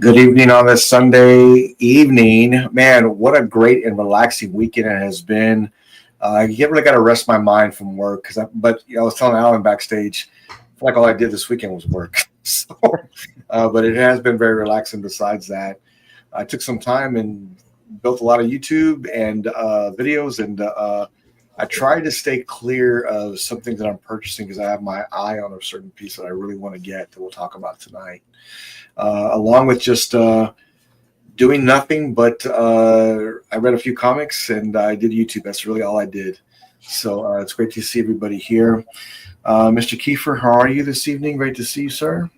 Good evening on this Sunday evening. Man, what a great and relaxing weekend it has been. You really got to rest my mind from work but I was telling Alan backstage, I feel like all I did this weekend was work. But it has been very relaxing. Besides that, I took some time and built a lot of YouTube and videos, and I tried to stay clear of some things that I'm purchasing because I have my eye on a certain piece that I really want to get that we'll talk about tonight. Along with just doing nothing, but I read a few comics and I did YouTube. That's really all I did. So it's great to see everybody here. Mr. Kiefer, how are you this evening? Great to see you, sir.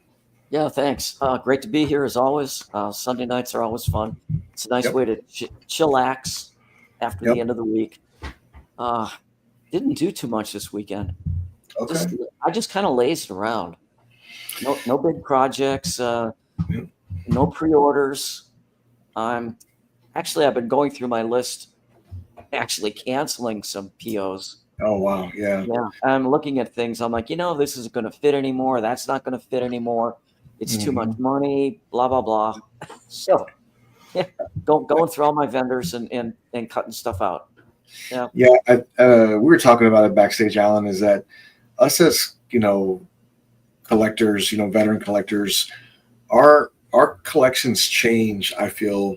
Yeah, thanks. Great to be here as always. Sunday nights are always fun. It's a nice way to chillax after the end of the week. Didn't do too much this weekend. Okay. I just kind of lazed around. No big projects. No pre-orders. I've been going through my list, actually canceling some POs. Oh, wow. Yeah. I'm looking at things. I'm like, this isn't going to fit anymore. That's not going to fit anymore. It's too much money, blah, blah, blah. So, going through all my vendors and cutting stuff out. Yeah. Yeah. We were talking about it backstage, Alan, is that us as, collectors, veteran collectors, our collections change, I feel,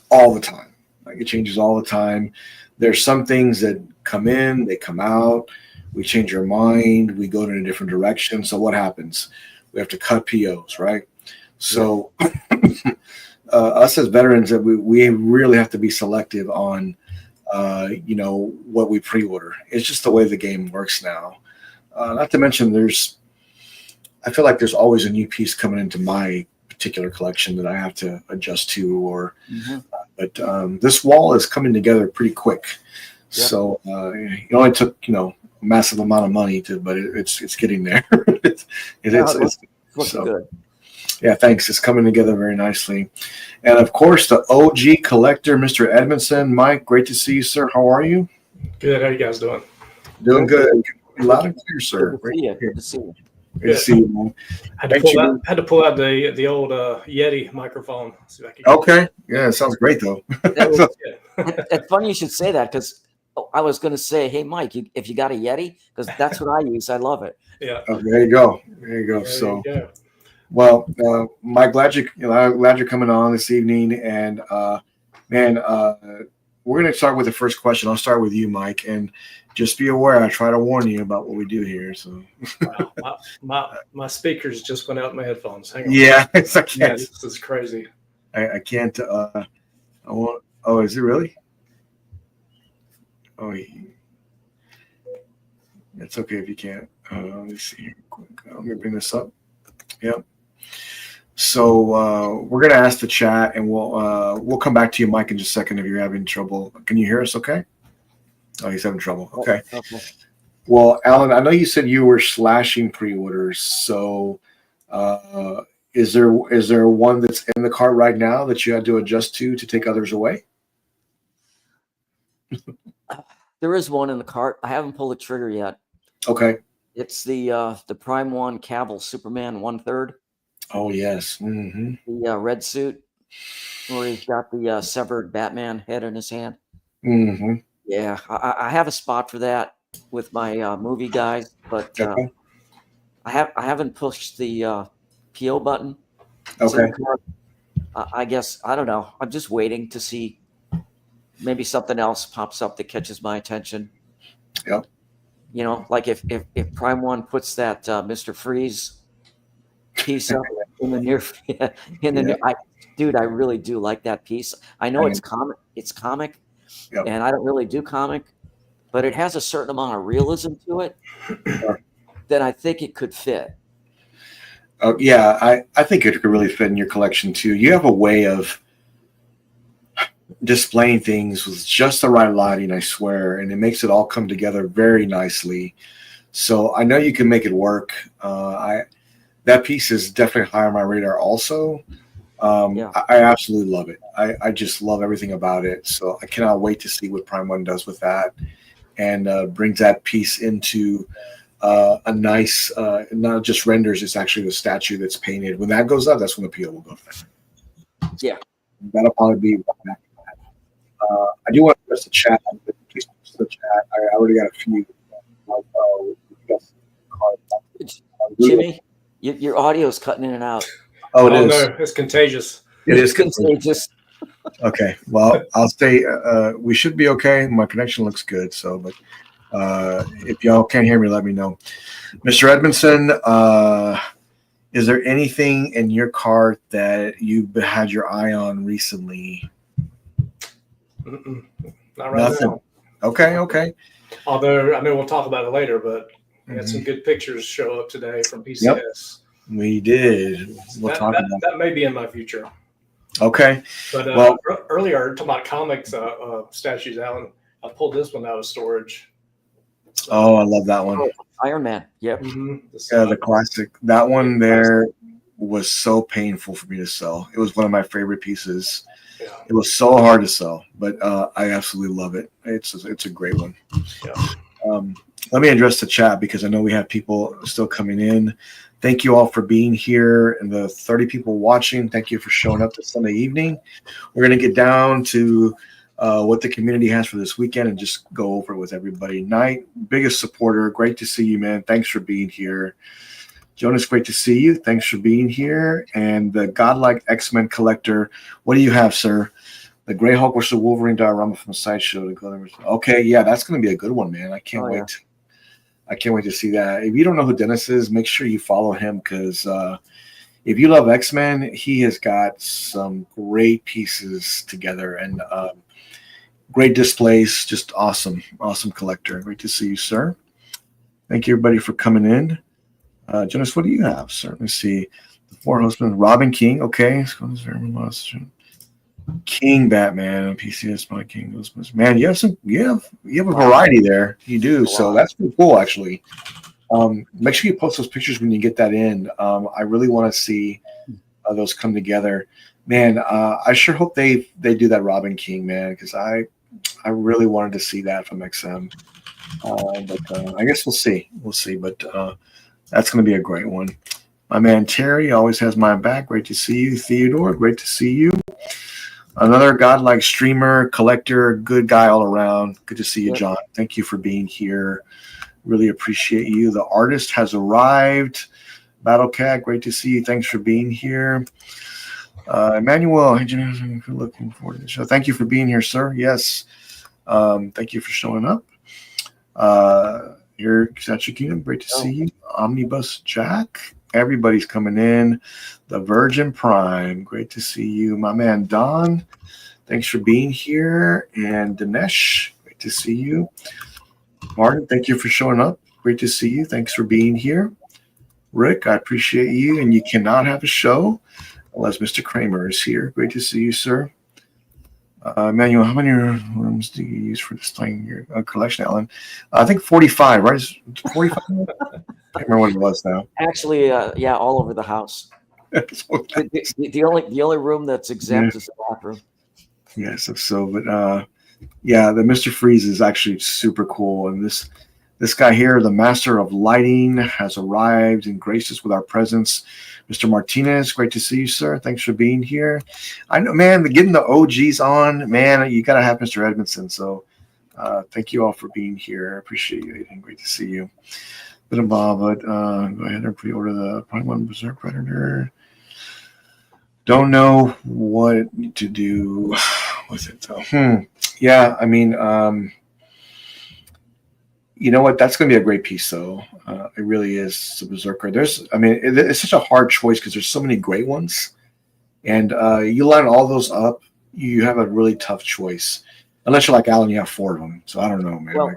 all the time. Like it changes all the time. There's some things that come in, they come out, we change our mind, we go in a different direction. So what happens? We have to cut POs, right? So us as veterans, we really have to be selective on what we pre-order. It's just the way the game works now. Not to mention I feel like there's always a new piece coming into my particular collection that I have to adjust to, but this wall is coming together pretty quick. Yep. So it only took a massive amount of money but it's getting there. It's looking good. Yeah, thanks. It's coming together very nicely. And of course, the OG collector, Mr. Edmondson. Mike, great to see you, sir. How are you? Good. How you guys doing? Doing good. Loud and clear, sir. Good to see you. Good to see you, man. Had to pull out the old Yeti microphone. See if I could okay. Yeah, it sounds great, though. It's funny you should say that because I was going to say, hey, Mike, if you got a Yeti, because that's what I use. I love it. Yeah. Oh, there you go. Well, Mike, glad you're coming on this evening. And, we're going to start with the first question. I'll start with you, Mike. And just be aware, I try to warn you about what we do here. So, wow. my speakers just went out in my headphones. Hang on. Yeah, I can't. Yeah, this is crazy. I can't. I won't. Oh, is it really? Oh, it's okay if you can't. Let me see here quick. Let me bring this up. Yep. So we're gonna ask the chat, and we'll come back to you, Mike, in just a second if you're having trouble. Can you hear us? Okay. Oh, he's having trouble. Okay. Okay. Well, Alan, I know you said you were slashing pre-orders. So, is there one that's in the cart right now that you had to adjust to take others away? There is one in the cart. I haven't pulled the trigger yet. Okay. It's the Prime 1 Cavill Superman 1/3. Oh yes. Mm-hmm. The red suit where he's got the severed Batman head in his hand. Mm-hmm. Yeah, I have a spot for that with my movie guys, but I haven't pushed the PO button. Okay. I guess I don't know. I'm just waiting to see. Maybe something else pops up that catches my attention. Yep. Like if Prime 1 puts that Mr. Freeze piece up in the near I really do like that piece. I know it's comic, and I don't really do comic, but it has a certain amount of realism to it that I think it could fit. I think it could really fit in your collection too. You have a way of displaying things with just the right lighting, I swear, and it makes it all come together very nicely. So I know you can make it work. That piece is definitely high on my radar also. I absolutely love it. I just love everything about it. So I cannot wait to see what Prime 1 does with that and brings that piece into a nice, not just renders, it's actually the statue that's painted. When that goes up, that's when the PO will go. Yeah. That'll probably be one back. I do want to address the chat. Please post the chat. I already got a few. Jimmy, your audio is cutting in and out. Oh, it is. No, it's contagious. It is contagious. Okay. Well, I'll stay. We should be okay. My connection looks good. So, but if y'all can't hear me, let me know. Mr. Edmondson, is there anything in your cart that you've had your eye on recently? Not right now. Okay. Although I know we'll talk about it later, but we had some good pictures show up today from PCS. Yep, we did. We'll talk about that. May be in my future. Okay. But earlier, talking about comics statues, Alan, I pulled this one out of storage. So, I love that one. Iron Man. Yep. The classic. That one there was so painful for me to sell. It was one of my favorite pieces. Yeah. It was so hard to sell, but I absolutely love it. It's a great one. Yeah. Let me address the chat because I know we have people still coming in. Thank you all for being here, and the 30 people watching. Thank you for showing up this Sunday evening. We're going to get down to what the community has for this weekend and just go over it with everybody. Knight, biggest supporter. Great to see you, man. Thanks for being here. Jonas, great to see you. Thanks for being here. And the Godlike X-Men collector. What do you have, sir? The Grey Hulk versus Wolverine diorama from the Sideshow. Okay, yeah, that's going to be a good one, man. I can't wait. Yeah. I can't wait to see that. If you don't know who Dennis is, make sure you follow him because if you love X-Men, he has got some great pieces together and great displays. Just awesome collector. Great to see you, sir. Thank you, everybody, for coming in. Jonas, what do you have, sir? Let me see. The Four Husbands, Robin King. Okay. King Batman, PCS Palpatine. Man, you have a variety there. You do. So that's pretty cool, actually. Make sure you post those pictures when you get that in. I really want to see those come together. Man, I sure hope they do that Robin King, man, because I really wanted to see that from XM. But I guess we'll see. But that's going to be a great one. My man Terry always has my back. Great to see you. Theodore, great to see you. Another Godlike streamer, collector, good guy all around. Good to see you, John. Thank you for being here. Really appreciate you. The artist has arrived. Battle Cat, great to see you. Thanks for being here. Emmanuel, looking forward to the show. Thank you for being here, sir. Yes. Thank you for showing up. Here, Satchikina, great to see you. Omnibus Jack. Everybody's coming in. The Virgin Prime, great to see you. My man Don, thanks for being here. And Dinesh, great to see you. Martin, thank you for showing up. Great to see you. Thanks for being here. Rick, I appreciate you. And you cannot have a show unless Mr. Kramer is here. Great to see you, sir. Emmanuel, how many rooms do you use for displaying your collection, Alan? I think 45, right? 45? I can't remember what it was now. Actually, all over the house. the only room that's exempt is the bathroom. Yes, the Mr. Freeze is actually super cool, and this guy here, the Master of Lighting, has arrived and graced us with our presence. Mr. Martinez, great to see you, sir. Thanks for being here. I know, man, getting the OGs on, man, you got to have Mr. Edmondson. So thank you all for being here. I appreciate you, Aiden. Great to see you. But go ahead and pre-order the Prime 1 Berserk Predator. Don't know what to do with it, though. Yeah, I mean, you know what? That's going to be a great piece, though. It really is. The Berserker. It's such a hard choice because there's so many great ones, and you line all those up, you have a really tough choice. Unless you're like Alan, you have 4 of them. So I don't know, man. Well,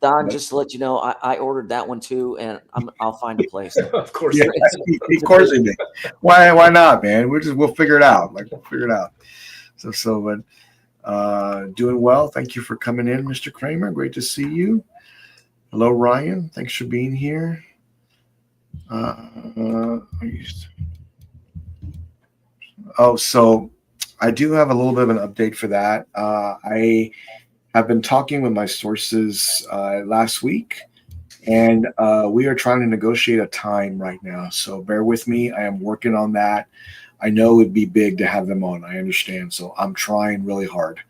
Don, just to let you know, I ordered that one too, and I'll find a place. Of course, yeah, of course, we did. Why not, man? We'll figure it out. We'll figure it out. But doing well. Thank you for coming in, Mr. Kramer. Great to see you. Hello, Ryan. Thanks for being here. So I do have a little bit of an update for that. I have been talking with my sources last week, and we are trying to negotiate a time right now. So bear with me. I am working on that. I know it'd be big to have them on. I understand. So I'm trying really hard.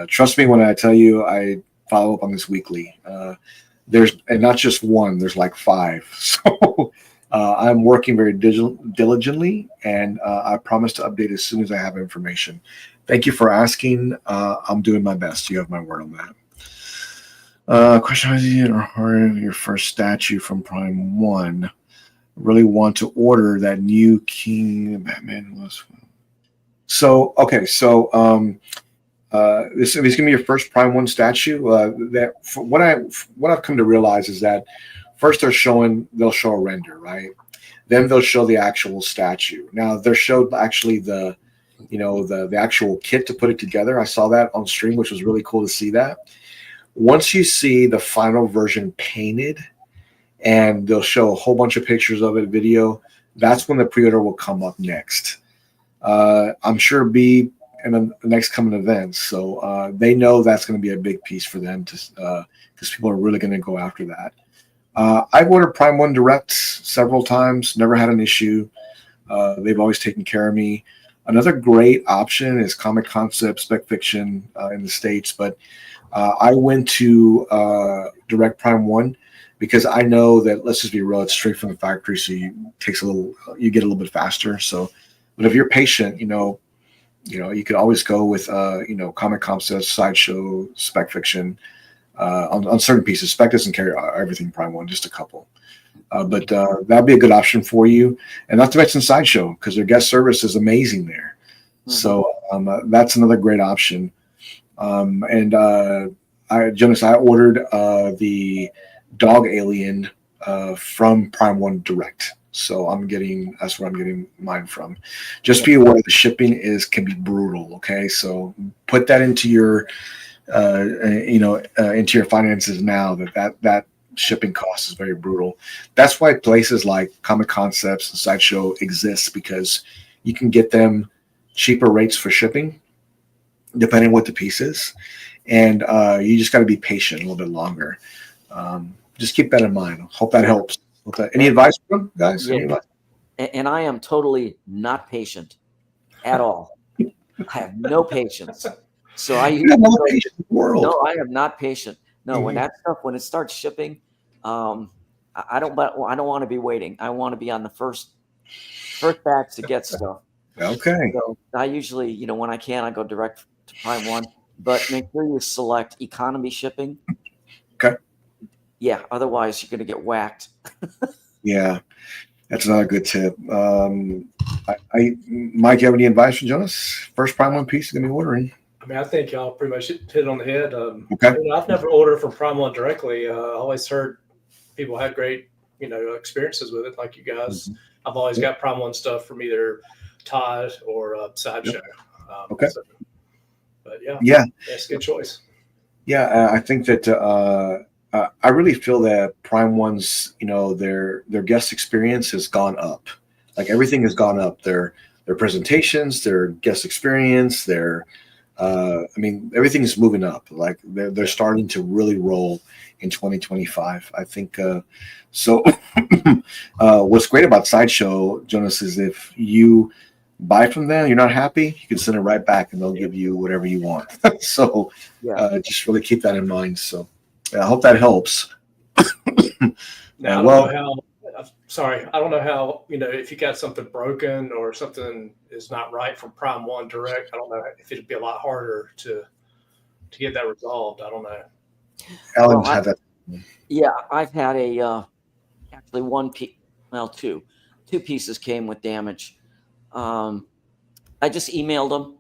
Trust me when I tell you I follow up on this weekly. There's and not just one, there's like 5. So I'm working very diligently, and I promise to update as soon as I have information. Thank you for asking. I'm doing my best. You have my word on that. Question: Is your first statue from Prime 1? Really want to order that new King Batman was. So okay, so this is gonna be your first Prime 1 statue. That what I've come to realize is that first they'll show a render, right? Then they'll show the actual statue. Now they're showed actually the actual kit to put it together. I saw that on stream, which was really cool to see that. Once you see the final version painted, and they'll show a whole bunch of pictures of it, video, that's when the pre-order will come up next. I'm sure it'll be in the next coming events. So they know that's going to be a big piece for them to because people are really going to go after that. I've ordered Prime 1 Direct several times, never had an issue. They've always taken care of me. Another great option is Comic Concept Spec Fiction in the States, but I went to Direct Prime 1 because I know that, let's just be real, it's straight from the factory, so you get a little bit faster. So, but if you're patient, you could always go with Comic Concept, Sideshow, Spec Fiction on certain pieces. Spec doesn't carry everything Prime 1, just a couple. But that'd be a good option for you, and not to mention Sideshow because their guest service is amazing there. Mm-hmm. So that's another great option. Jonas, I ordered the Dog Alien from Prime 1 Direct. So that's where I'm getting mine from. Just be aware the shipping can be brutal. Okay, so put that into your into your finances now. That shipping cost is very brutal. That's why places like Comic Concepts and Sideshow exist, because you can get them cheaper rates for shipping, depending on what the piece is, and you just got to be patient a little bit longer. Just keep that in mind. Hope that helps. Any advice from them, guys? Yeah. And I am totally not patient at all. I have no patience. So I use no patience in the world. No, I am not patient. No, mm-hmm. when it starts shipping, I don't want to be waiting. I want to be on the first batch to get stuff. Okay. So I usually, when I can, I go direct to Prime 1, but make sure you select economy shipping. Okay. Yeah, otherwise you're going to get whacked. Yeah, that's another good tip. Mike, you have any advice for Jonas? First Prime 1 piece you're going to be ordering? I mean, I think y'all pretty much hit it on the head. Okay. I've never ordered from Prime 1 directly. I always heard people had great, experiences with it, like you guys. Mm-hmm. I've always got Prime 1 stuff from either Todd or Sideshow. Yep. Okay. But yeah, that's a good choice. Yeah, I think that I really feel that Prime 1's, their guest experience has gone up. Like everything has gone up. Their presentations, their guest experience, everything is moving up. Like they're starting to really roll in 2025. I think so. What's great about Sideshow, Jonas, is if you buy from them, you're not happy, you can send it right back and they'll give you whatever you want. So just really keep that in mind. So I hope that helps. Now, I don't know how, if you got something broken or something is not right from Prime 1 Direct, I don't know if it'd be a lot harder to get that resolved. I don't know. Alan's had that. Yeah, I've had actually two pieces came with damage. I just emailed them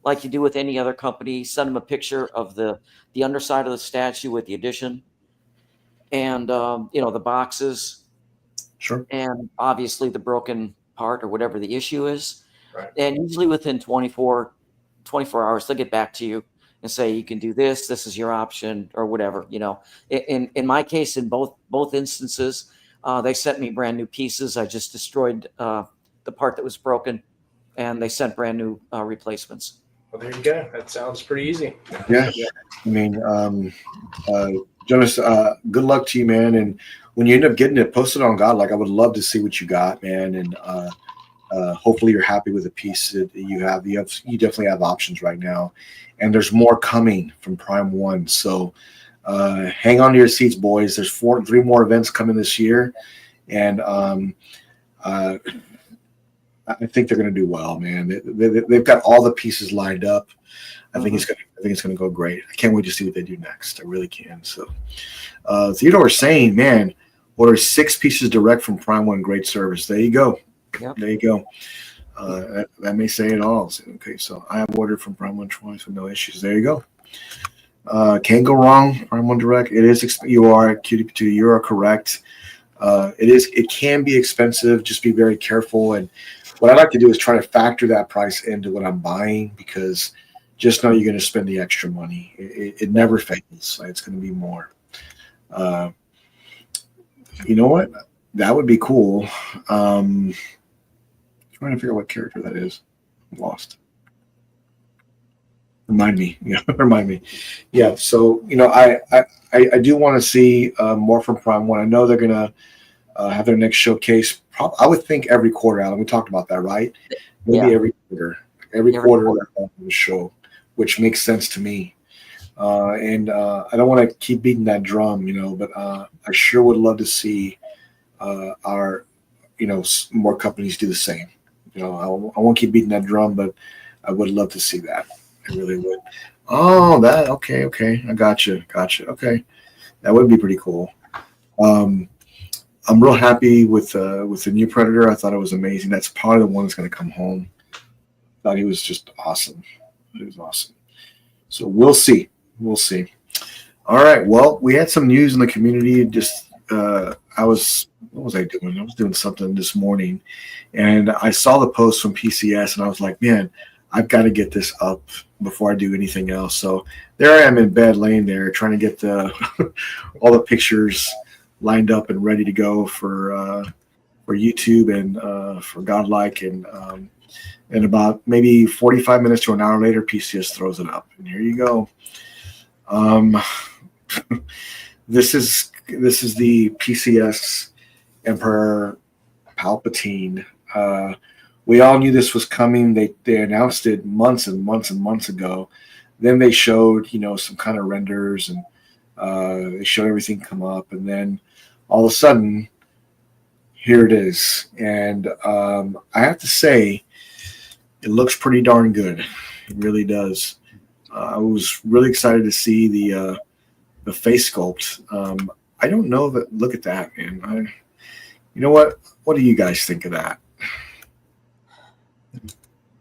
like you do with any other company, send them a picture of the underside of the statue with the addition and, the boxes. Sure. And obviously the broken part or whatever the issue is. Right. And usually within 24 hours, they'll get back to you and say, you can do this is your option or whatever, In my case, in both instances, they sent me brand new pieces. I just destroyed the part that was broken and they sent brand new replacements. Well, there you go. That sounds pretty easy. Yeah. I mean, Jonas, good luck to you, man. And when you end up getting it posted on Godlike, I would love to see what you got, man. And Hopefully you're happy with the piece that you have. You definitely have options right now, and there's more coming from Prime One. So hang on to your seats, boys. There's 3 more events coming this year, and I think they're going to do well, man. They've got all the pieces lined up. I think it's going to go great. I can't wait to see what they do next. I really can. So Theodore is saying, man, order 6 pieces direct from Prime One. Great service. There you go. Yep. There you go. That may say it all. Okay, so I have ordered from Prime One twice with no issues. There you go. Can't go wrong. Prime One Direct. It is. You are QT2. You are correct. It is. It can be expensive. Just be very careful. And what I like to do is try to factor that price into what I'm buying, because just know you're going to spend the extra money. It never fails. It's going to be more. You know what? That would be cool. Trying to figure out what character that is. I'm lost. Remind me. Yeah, remind me. Yeah. So I do want to see more from Prime One. I know they're gonna have their next showcase. I would think every quarter. Alan, we talked about that, right? Maybe every quarter. Every quarter of the show, which makes sense to me. And I don't want to keep beating that drum, but I sure would love to see our more companies do the same. I won't keep beating that drum, but I would love to see that. I really would. Oh, that okay. I gotcha. Okay, that would be pretty cool. I'm real happy with the new Predator. I thought it was amazing. That's probably the one that's going to come home. I thought he was just awesome. It was awesome. So we'll see. All right. Well, we had some news in the community. What was I doing? I was doing something this morning, and I saw the post from PCS, and I was like, man, I've got to get this up before I do anything else. So there I am in bed, laying there, trying to get all the pictures lined up and ready to go for YouTube and for Godlike, and about maybe 45 minutes to an hour later, PCS throws it up, and here you go. This is the PCS Emperor Palpatine. We all knew this was coming. They announced it months and months and months ago. Then they showed some kind of renders, and they showed everything come up, and then all of a sudden, here it is. And I have to say, it looks pretty darn good. It really does. I was really excited to see the face sculpt. I don't know that. Look at that, man. You know what? What do you guys think of that,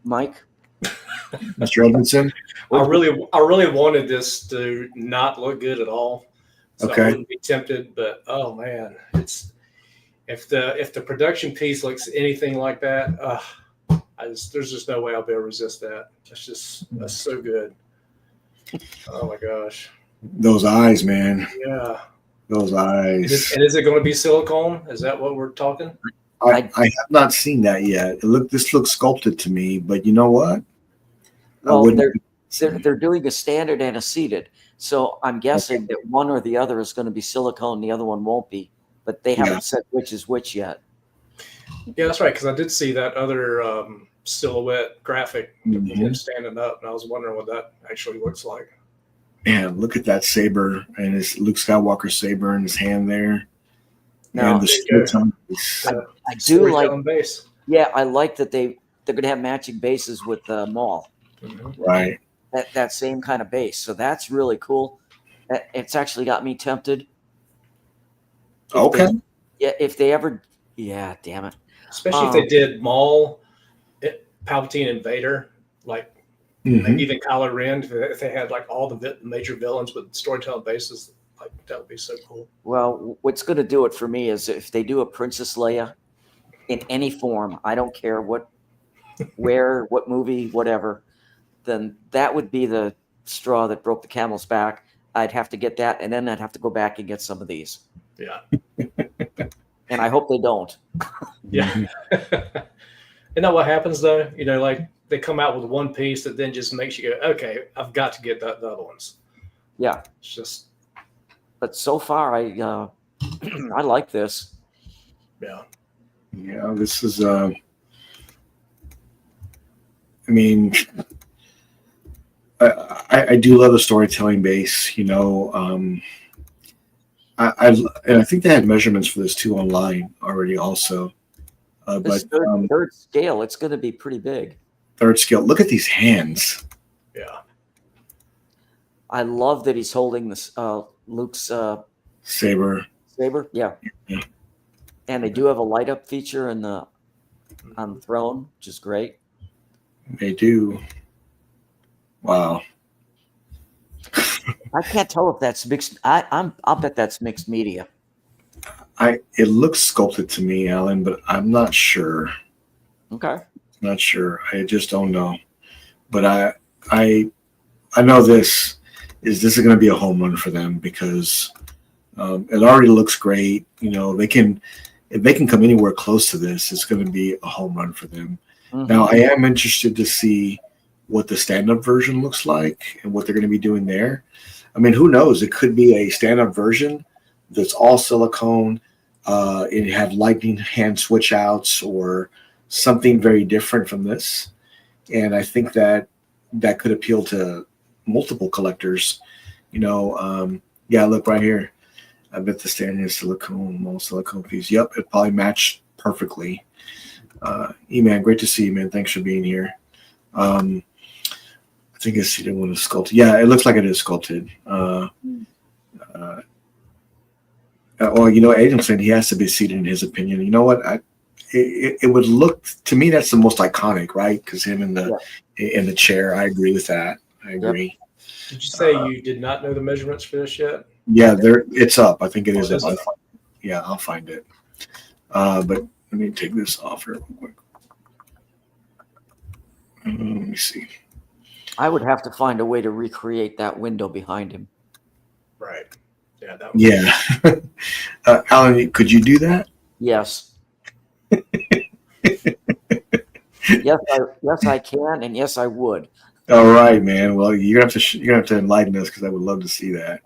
Mike? Mr. Edmondson? I really wanted this to not look good at all. So I wouldn't be tempted, but oh man, it's if the production piece looks anything like that, there's just no way I'll be able to resist that. That's so good. Oh my gosh. Those eyes, man. Yeah. Those eyes. And is it going to be silicone? Is that what we're talking? I have not seen that yet. This looks sculpted to me, but you know what? Well, they're doing a standard and a seated, so I'm guessing that one or the other is going to be silicone, the other one won't be. But they haven't said which is which yet. Yeah, that's right. Because I did see that other silhouette graphic of him standing up, and I was wondering what that actually looks like. Man, look at that saber and his Luke Skywalker saber in his hand there. Now, and I do like base. Yeah, I like that they're going to have matching bases with Maul. Right. That same kind of base. So that's really cool. It's actually got me tempted. If they ever, damn it. Especially if they did Maul, Palpatine, and Vader, like even Kylo Ren, if they had like all the major villains with storytelling bases, like that would be so cool. Well, what's going to do it for me is if they do a Princess Leia in any form, I don't care what movie, whatever, then that would be the straw that broke the camel's back. I'd have to get that, and then I'd have to go back and get some of these. Yeah. And I hope they don't. Yeah. Isn't that what happens though? Like they come out with one piece that then just makes you go, okay, I've got to get the other ones. Yeah. It's just. But so far, I like this. Yeah. Yeah, this is I mean, I do love the storytelling base. And I think they had measurements for this too online already also. This But third scale, it's going to be pretty big. third scale. Look at these hands. Yeah. I love that he's holding this Luke's Saber. Yeah. Yeah. And they do have a light up feature on the throne, which is great. They do. Wow. I can't tell if that's mixed. I'll bet that's mixed media. It looks sculpted to me, Alan, but I'm not sure. Okay. Not sure. I just don't know. But I know this is going to be a home run for them because it already looks great. If they can come anywhere close to this, it's going to be a home run for them. Mm-hmm. Now, I am interested to see what the stand-up version looks like and what they're going to be doing there. I mean, who knows? It could be a stand-up version that's all silicone. It have lightning hand switch outs or something very different from this. And I think that could appeal to multiple collectors. Look right here. I bet the stand is silicone, all silicone piece. Yep, it probably matched perfectly. E-Man, great to see you, man. Thanks for being here. I think it's seated one is sculpted. Yeah, it looks like it is sculpted. Aiden said he has to be seated in his opinion. You know what? It would look to me that's the most iconic, right? Because him in the chair. I agree with that. I agree. Yep. Did you say you did not know the measurements for this yet? Yeah, it's up. I think it is up. I'll find it. But let me take this off here real quick. Let me see. I would have to find a way to recreate that window behind him. Right. Yeah. Alan, could you do that? Yes. Yes, I can, and yes, I would. All right, man. Well, you're gonna have to enlighten us because I would love to see that.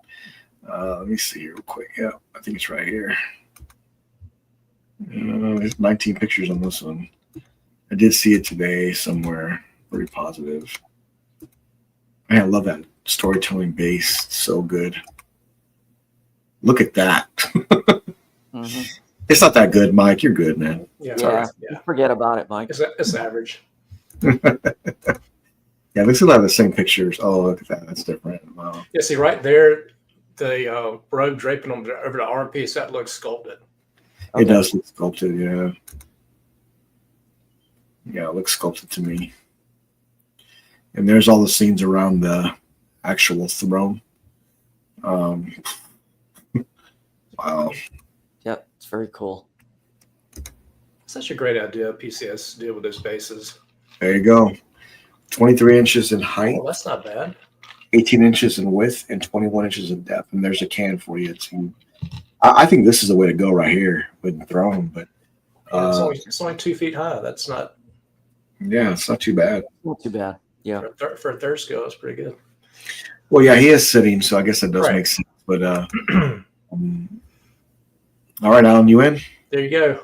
Let me see real quick. Yeah, I think it's right here. There's 19 pictures on this one. I did see it today somewhere. Very positive. Man, I love that storytelling base. It's so good. Look at that. Mm-hmm. It's not that good, Mike. You're good, man. Yeah. Forget about it, Mike. It's average. Yeah, they still have the same pictures. Oh, look at that. That's different. Wow. Yeah, see right there, the robe draping over the arm piece, that looks sculpted. Okay. It does look sculpted, yeah. Yeah, it looks sculpted to me. And there's all the scenes around the actual throne. Wow. Yep, it's very cool. Such a great idea, PCS, to deal with those bases. There you go. 23 inches in height. Oh, that's not bad. 18 inches in width and 21 inches in depth. And there's a can for you. I think this is the way to go right here with the throne. But it's only 2 feet high. That's not. Yeah, it's not too bad. Not too bad. Yeah. For a third scale, it's pretty good. Well, yeah, he is sitting, so I guess that does make sense. But all right, Alan, you in? There you go.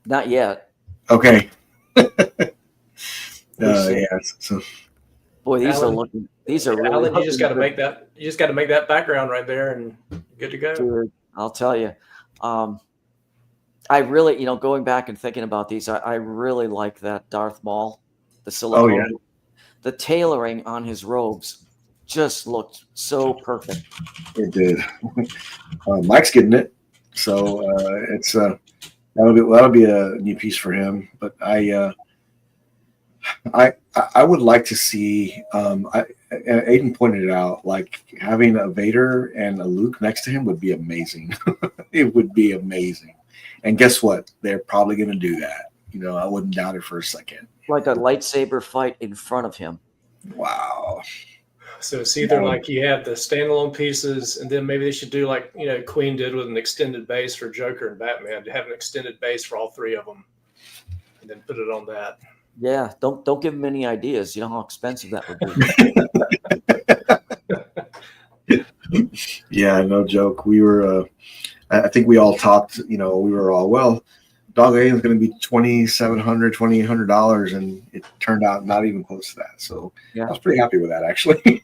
Not yet. Okay. So. Boy, these Alan, are looking. These are really. Alan, you just got to make that. You just got to make that background right there, and good to go. Dude, I'll tell you. I really, going back and thinking about these, I really like that Darth Maul, the silicone. Oh, yeah. The tailoring on his robes just looked so perfect. It did. Mike's getting it, so it's that'll be a new piece for him. But I would like to see. Aiden pointed it out, like having a Vader and a Luke next to him would be amazing. It would be amazing. And guess what? They're probably going to do that. I wouldn't doubt it for a second. Like a lightsaber fight in front of him. Wow. So it's either like you have the standalone pieces, and then maybe they should do like Queen did with an extended base for Joker and Batman, to have an extended base for all three of them, and then put it on that. Yeah, don't give them any ideas. You know how expensive that would be. Yeah, no joke. We were. I think we all talked. We were all Dog A was going to be $2,700, $2,800, and it turned out not even close to that. So I was pretty happy with that, actually.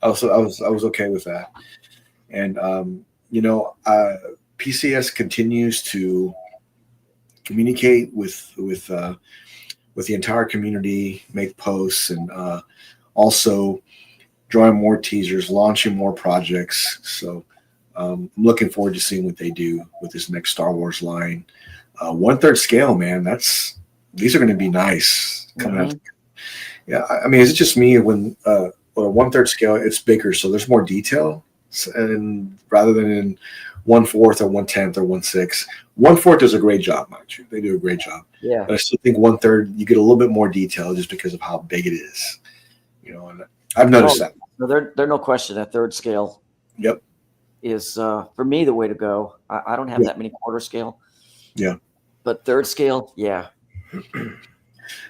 I was okay with that. And PCS continues to communicate with the entire community, make posts, and also drawing more teasers, launching more projects. So I'm looking forward to seeing what they do with this next Star Wars line. 1/3 scale, man. These are going to be nice coming out. Yeah, I mean, is it just me when a 1/3 scale, it's bigger, so there's more detail, and rather than in 1/4 or 1/10 or 1/6. 1/4 does a great job, mind you. They do a great job. Yeah. But I still think 1/3 you get a little bit more detail just because of how big it is. And I've noticed that. No, there's no question that 3rd scale. Yep. Is for me the way to go. I don't have that many 1/4 scale. Yeah. But 3rd scale, yeah.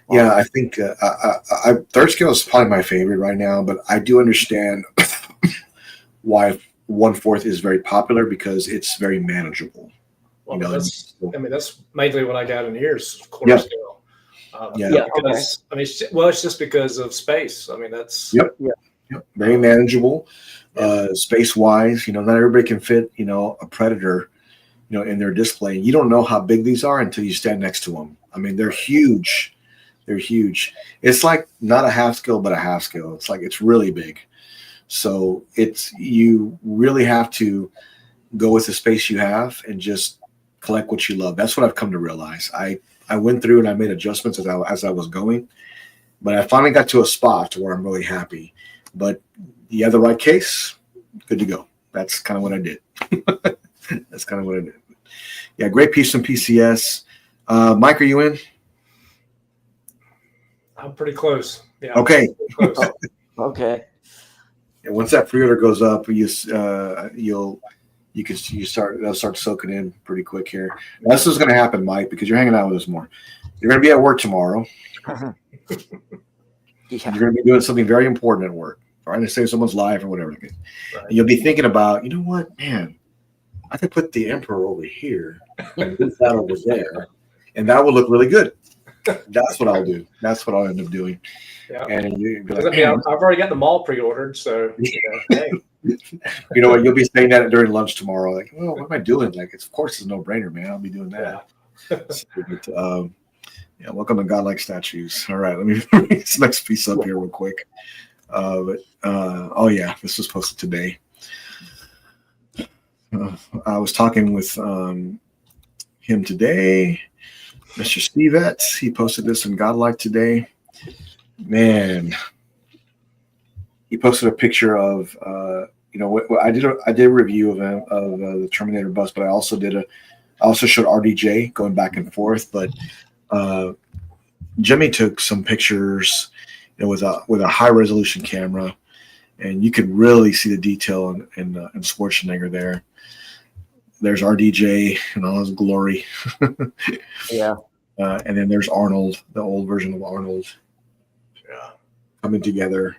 Yeah, I think 3rd scale is probably my favorite right now, but I do understand why 1/4 is very popular because it's very manageable. Well, that's mainly what I got in here is 1/4 scale. Because, I mean, it's just because of space. I mean, that's very manageable. Space wise, not everybody can fit, a Predator, in their display. You don't know how big these are until you stand next to them. I mean, they're huge. They're huge. It's like not a half scale, but a half scale. It's like it's really big. So you really have to go with the space you have and just collect what you love. That's what I've come to realize. I went through and I made adjustments as I was going, but I finally got to a spot where I'm really happy. But you have the right case, good to go. That's kind of what I did. That's kind of what I did. Yeah, great piece from PCS. Mike, are you in? I'm pretty close. Yeah. Okay. Pretty close. Okay. And once that pre-order goes up, they'll start soaking in pretty quick here. Now, this is going to happen, Mike, because you're hanging out with us more. You're going to be at work tomorrow. You're going to be doing something very important at work, trying to save someone's life or whatever. Right. And you'll be thinking about, you know what, man, I could put the Emperor over here and put that over there, and that would look really good. That's what I'll do. That's what I'll end up doing. Yeah. And I've already got them all pre-ordered, so hey. You know what? You'll be saying that during lunch tomorrow. Like, well, what am I doing? Like, of course, it's a no-brainer, man. I'll be doing that. Yeah. Welcome to Godlike statues. All right, let me read this next piece up here real quick. This was posted today. I was talking with him today, Mr. Stevette. He posted this in Godlike today. Man, he posted a picture of I did a review of the Terminator bus, but I also showed RDJ going back and forth. But Jimmy took some pictures, with a high resolution camera, and you could really see the detail in Schwarzenegger there. There's RDJ in all his glory. Yeah. And then there's Arnold, the old version of Arnold. Yeah. Coming together.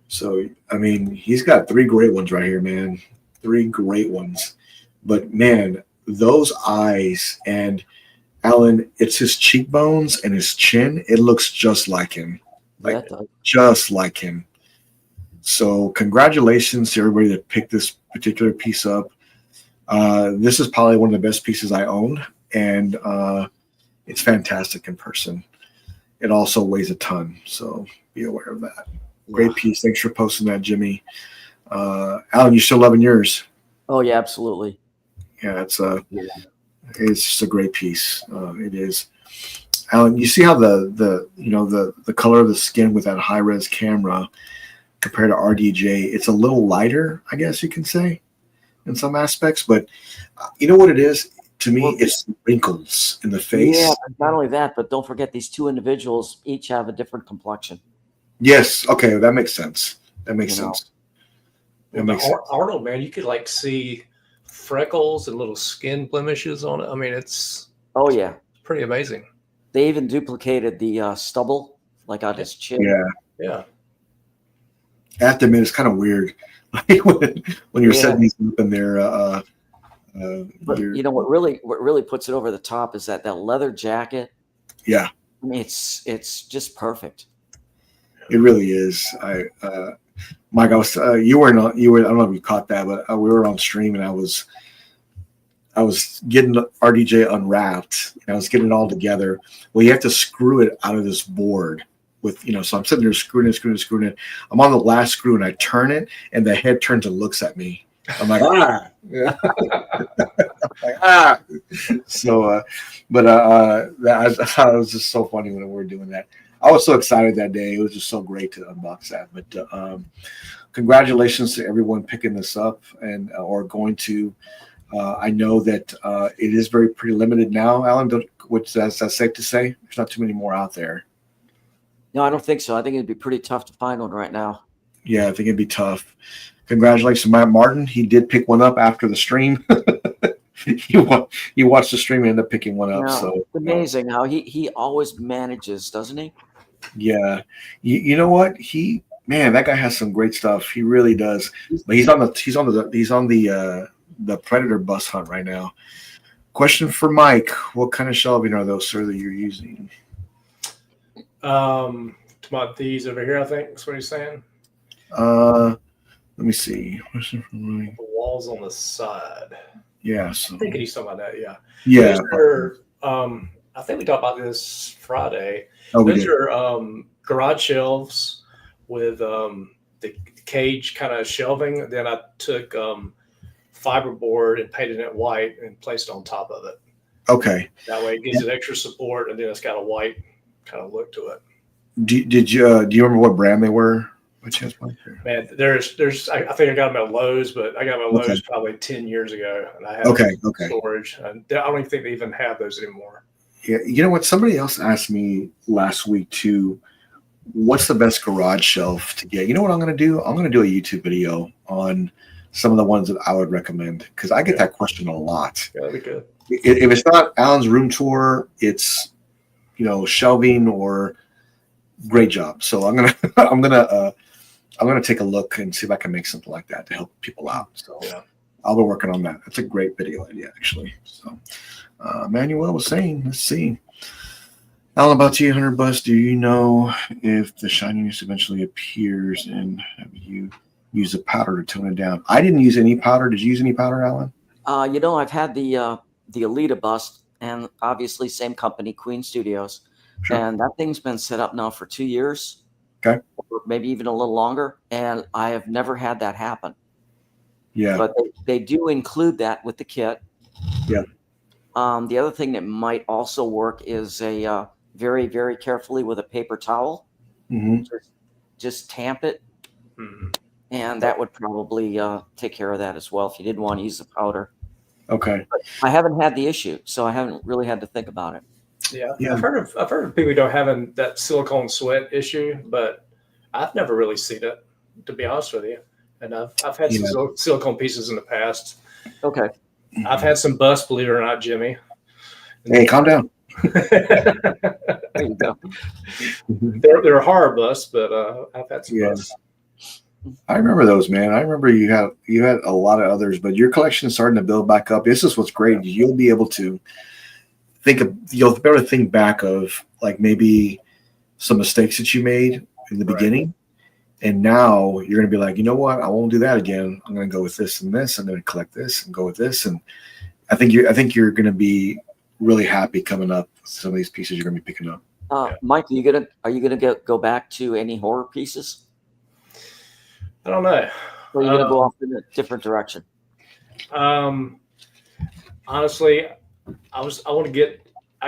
So, I mean, he's got 3 great ones right here, man. 3 great ones. But, man, those eyes and Alan, it's his cheekbones and his chin. It looks just like him. Just like him. So, congratulations to everybody that picked this particular piece up. This is probably one of the best pieces I own, and it's fantastic in person. It also weighs a ton, so be aware of that. Great piece. Thanks for posting that, Jimmy. Alan, you still loving yours? Oh yeah, absolutely. Yeah, it's just a great piece. It is. Alan, you see how the color of the skin with that high res camera compared to RDJ, it's a little lighter, I guess you can say, in some aspects. But you know what it is? To me, it's wrinkles in the face. Yeah, not only that, but don't forget these 2 individuals each have a different complexion. Yes. Okay, that makes sense. That makes sense. Arnold, man, you could see freckles and little skin blemishes on it. I mean, it's pretty amazing. They even duplicated the stubble, like on his chin. Yeah. I have to admit, it's kind of weird when you're setting these up in there. But you know what really puts it over the top is that leather jacket. Yeah, I mean, it's just perfect. it really is. Mike, I was you were not you were. I don't know if you caught that, but we were on stream and I was getting RDJ unwrapped and I was getting it all together. Well, you have to screw it out of this board with, so I'm sitting there screwing it. I'm on the last screw and I turn it and the head turns and looks at me. I'm like, yeah. Like, So, I thought it was just so funny when we were doing that. I was so excited that day. It was just so great to unbox that. But congratulations to everyone picking this up and or going to. I know that it is pretty limited now, Alan. Which that's safe to say. There's not too many more out there. No, I don't think so. I think it'd be pretty tough to find one right now. Yeah, I think it'd be tough. Congratulations to Matt Martin. He did pick one up after the stream. He watched the stream and ended up picking one up. Yeah, so it's amazing how he always manages, doesn't he? Yeah, you know what? That guy has some great stuff. He really does. But he's on the Predator bus hunt right now. Question for Mike: what kind of shelving are those, sir, that you're using? About these over here, I think that's what he's saying. Let me see. Question for Mike. The walls on the side. Yeah, so I think he's talking about that. Yeah. Yeah. I think we talked about this Friday. Oh, Those are garage shelves with the cage kind of shelving. Then I took fiberboard and painted it white and placed it on top of it. Okay. That way it gives it extra support, and then it's got a white kind of look to it. Do you remember what brand they were? Man, there's I think I got them at Lowe's, but I got them at Lowe's probably 10 years ago, and I have storage. And I don't even think they even have those anymore. Yeah, you know what? Somebody else asked me last week too. What's the best garage shelf to get? You know what I'm going to do? I'm going to do a YouTube video on some of the ones that I would recommend because I get that question a lot. Yeah, that'd be good. If it's not Alan's room tour, it's shelving or great job. So I'm gonna take a look and see if I can make something like that to help people out. So I'll be working on that. That's a great video idea, actually. So Manuel was saying, let's see. Alan, about T800 bus, do you know if the shininess eventually appears, and have you used a powder to tone it down? I didn't use any powder. Did you use any powder, Alan? I've had the Alita bust, and obviously same company, Queen Studios. Sure. And that thing's been set up now for 2 years. Okay. Or maybe even a little longer. And I have never had that happen. Yeah. But they do include that with the kit. Yeah. The other thing that might also work is a very, very carefully with a paper towel. Mm-hmm. Just tamp it. Mm-hmm. And that would probably take care of that as well if you didn't want to use the powder. Okay. But I haven't had the issue, so I haven't really had to think about it. Yeah. I've heard of people having that silicone sweat issue, but I've never really seen it, to be honest with you. And I've had some silicone pieces in the past. Okay. I've had some busts, believe it or not, Jimmy. Hey, calm down. There you go. They're hard busts, but I've had some busts. I remember those, man. I remember you had a lot of others, but your collection is starting to build back up. This is what's great. You'll be able to you'll be able to think back of like maybe some mistakes that you made in the beginning. And now you're going to be like, you know what? I won't do that again. I'm going to go with this and this. I'm going to collect this and go with this. And I think you're going to be really happy coming up with some of these pieces you're going to be picking up. Mike, are you going to go back to any horror pieces? I don't know. Or are you going to go off in a different direction? Honestly, I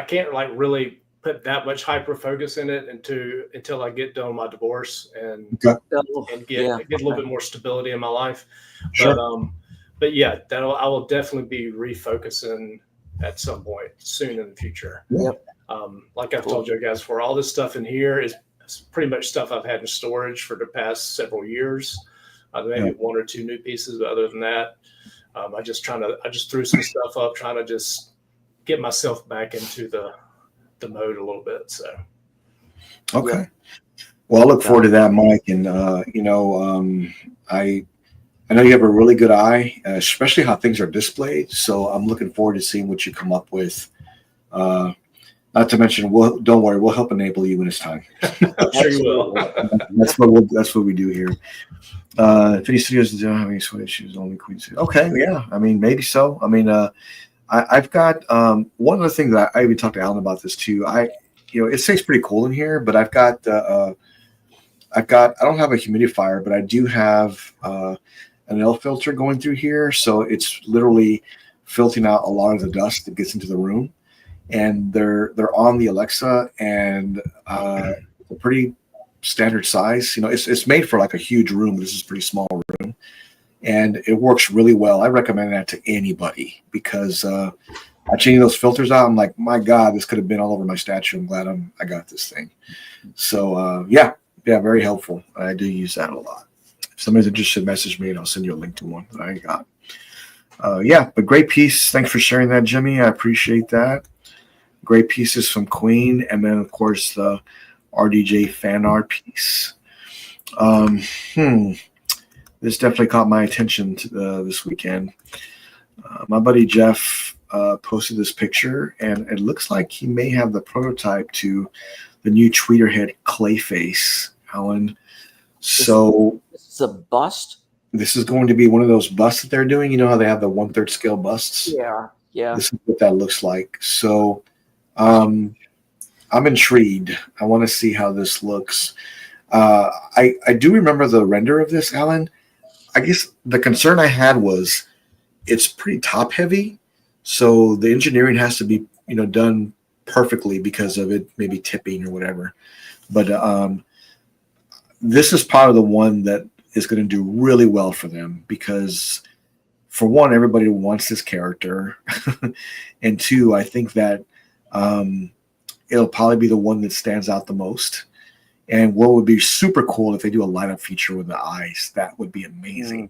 can't like really put that much hyper focus in it until I get done with my divorce and get a little bit more stability in my life. Sure. But yeah, I will definitely be refocusing at some point soon in the future. Yep. Like I've told you guys before, all this stuff in here is pretty much stuff I've had in storage for the past several years. Maybe one or two new pieces, but other than that, I just threw some stuff up, trying to just get myself back into the mode a little bit. So, okay. Well, I look forward to that, Mike. And I I know you have a really good eye, especially how things are displayed. So I'm looking forward to seeing what you come up with. Not to mention, don't worry, we'll help enable you when it's time. I'm sure you will. That's what we do here. If any studios don't have any sweat issues, only Queen City. Okay, yeah. I mean, maybe so. I mean, I've got one of the things that I even talked to Alan about this too. It stays pretty cool in here, but I've got I don't have a humidifier, but I do have an L filter going through here, so it's literally filtering out a lot of the dust that gets into the room. And they're on the Alexa, and they're pretty standard size. It's made for like a huge room. This is a pretty small room, and it works really well. I recommend that to anybody because I changed those filters out. I'm like, my God, this could have been all over my statue. I'm glad I got this thing. So yeah, very helpful. I do use that a lot. If somebody's interested, message me and I'll send you a link to one that I got. Yeah, but great piece. Thanks for sharing that, Jimmy. I appreciate that. Great pieces from Queen, and then of course the RDJ fan art piece. This definitely caught my attention this weekend. My buddy Jeff posted this picture, and it looks like he may have the prototype to the new Tweeterhead Clayface, Alan. So this is a bust. This is going to be one of those busts that they're doing. You know how they have the 1/3 scale busts? Yeah. This is what that looks like. So I'm intrigued. I want to see how this looks. I do remember the render of this, Alan. I guess the concern I had was it's pretty top heavy, so the engineering has to be done perfectly because of it maybe tipping or whatever. But this is part of the one that is going to do really well for them because, for one, everybody wants this character, and two, I think that it'll probably be the one that stands out the most. And what would be super cool if they do a light up feature with the eyes, that would be amazing.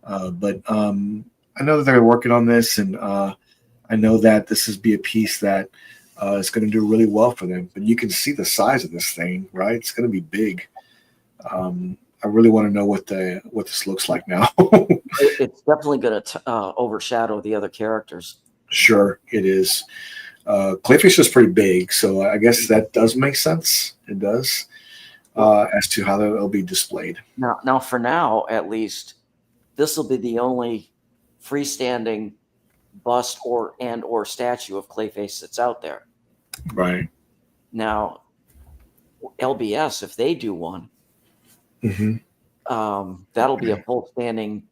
But I know that they're working on this, and I know that this is be a piece that is going to do really well for them. But you can see the size of this thing, right? It's going to be big. I really want to know what this looks like now. It's definitely going to overshadow the other characters. Sure, it is. Clayface is pretty big, so I guess that does make sense. It does, as to how they'll be displayed. Now, for now, at least, this will be the only freestanding bust or statue of Clayface that's out there. Right. Now, LBS, if they do one, that'll be a full standing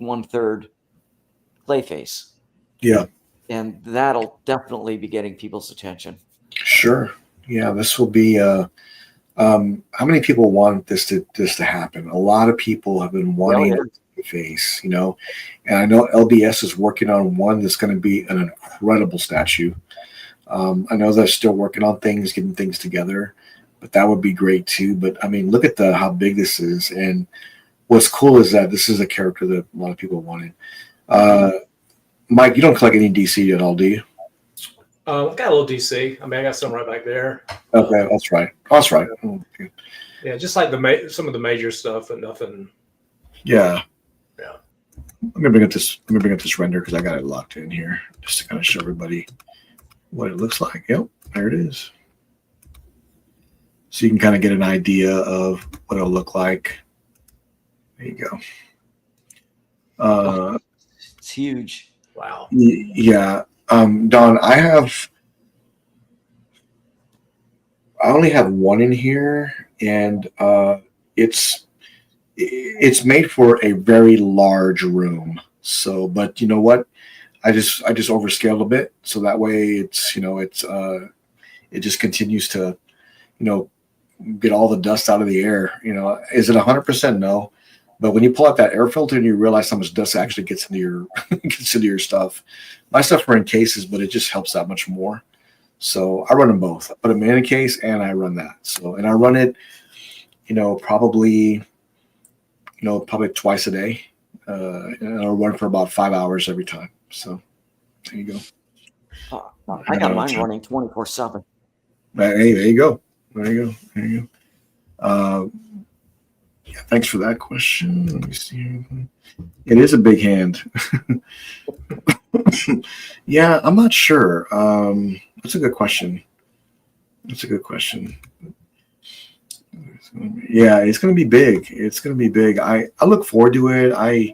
1/3 Clayface. Yeah. And that'll definitely be getting people's attention. Sure. Yeah, this will be how many people want this to happen? A lot of people have been wanting Clayface, and I know LBS is working on one that's going to be an incredible statue. I know they're still working on things, getting things together, but that would be great too. But I mean, look at how big this is, and what's cool is that this is a character that a lot of people wanted. Mike, you don't collect any DC at all, do you? I've got a little DC. I mean, I got some right back there. Okay, that's right. That's right. Okay. Yeah, just like some of the major stuff, but nothing. Yeah. Yeah. Let me bring up this render because I got it locked in here just to kind of show everybody what it looks like. Yep, there it is. So you can kind of get an idea of what it'll look like. There you go. It's huge. Wow. Yeah. Don, I only have one in here, and it's made for a very large room. So, but you know what? I just overscaled a bit, so that way it just continues to, get all the dust out of the air. Is it 100%? No. But when you pull out that air filter and you realize how much dust actually gets into your stuff, my stuff are in cases, but it just helps that much more. So I run them both. I put them in a case and I run that. So, and I run it, probably twice a day. And I'll run for about 5 hours every time. So there you go. I got mine running 24/7. Hey, there you go. There you go. Yeah, thanks for that question. Let me see. It is a big hand. Yeah, I'm not sure. That's a good question. That's a good question. Yeah, it's going to be big. It's going to be big. I look forward to it. I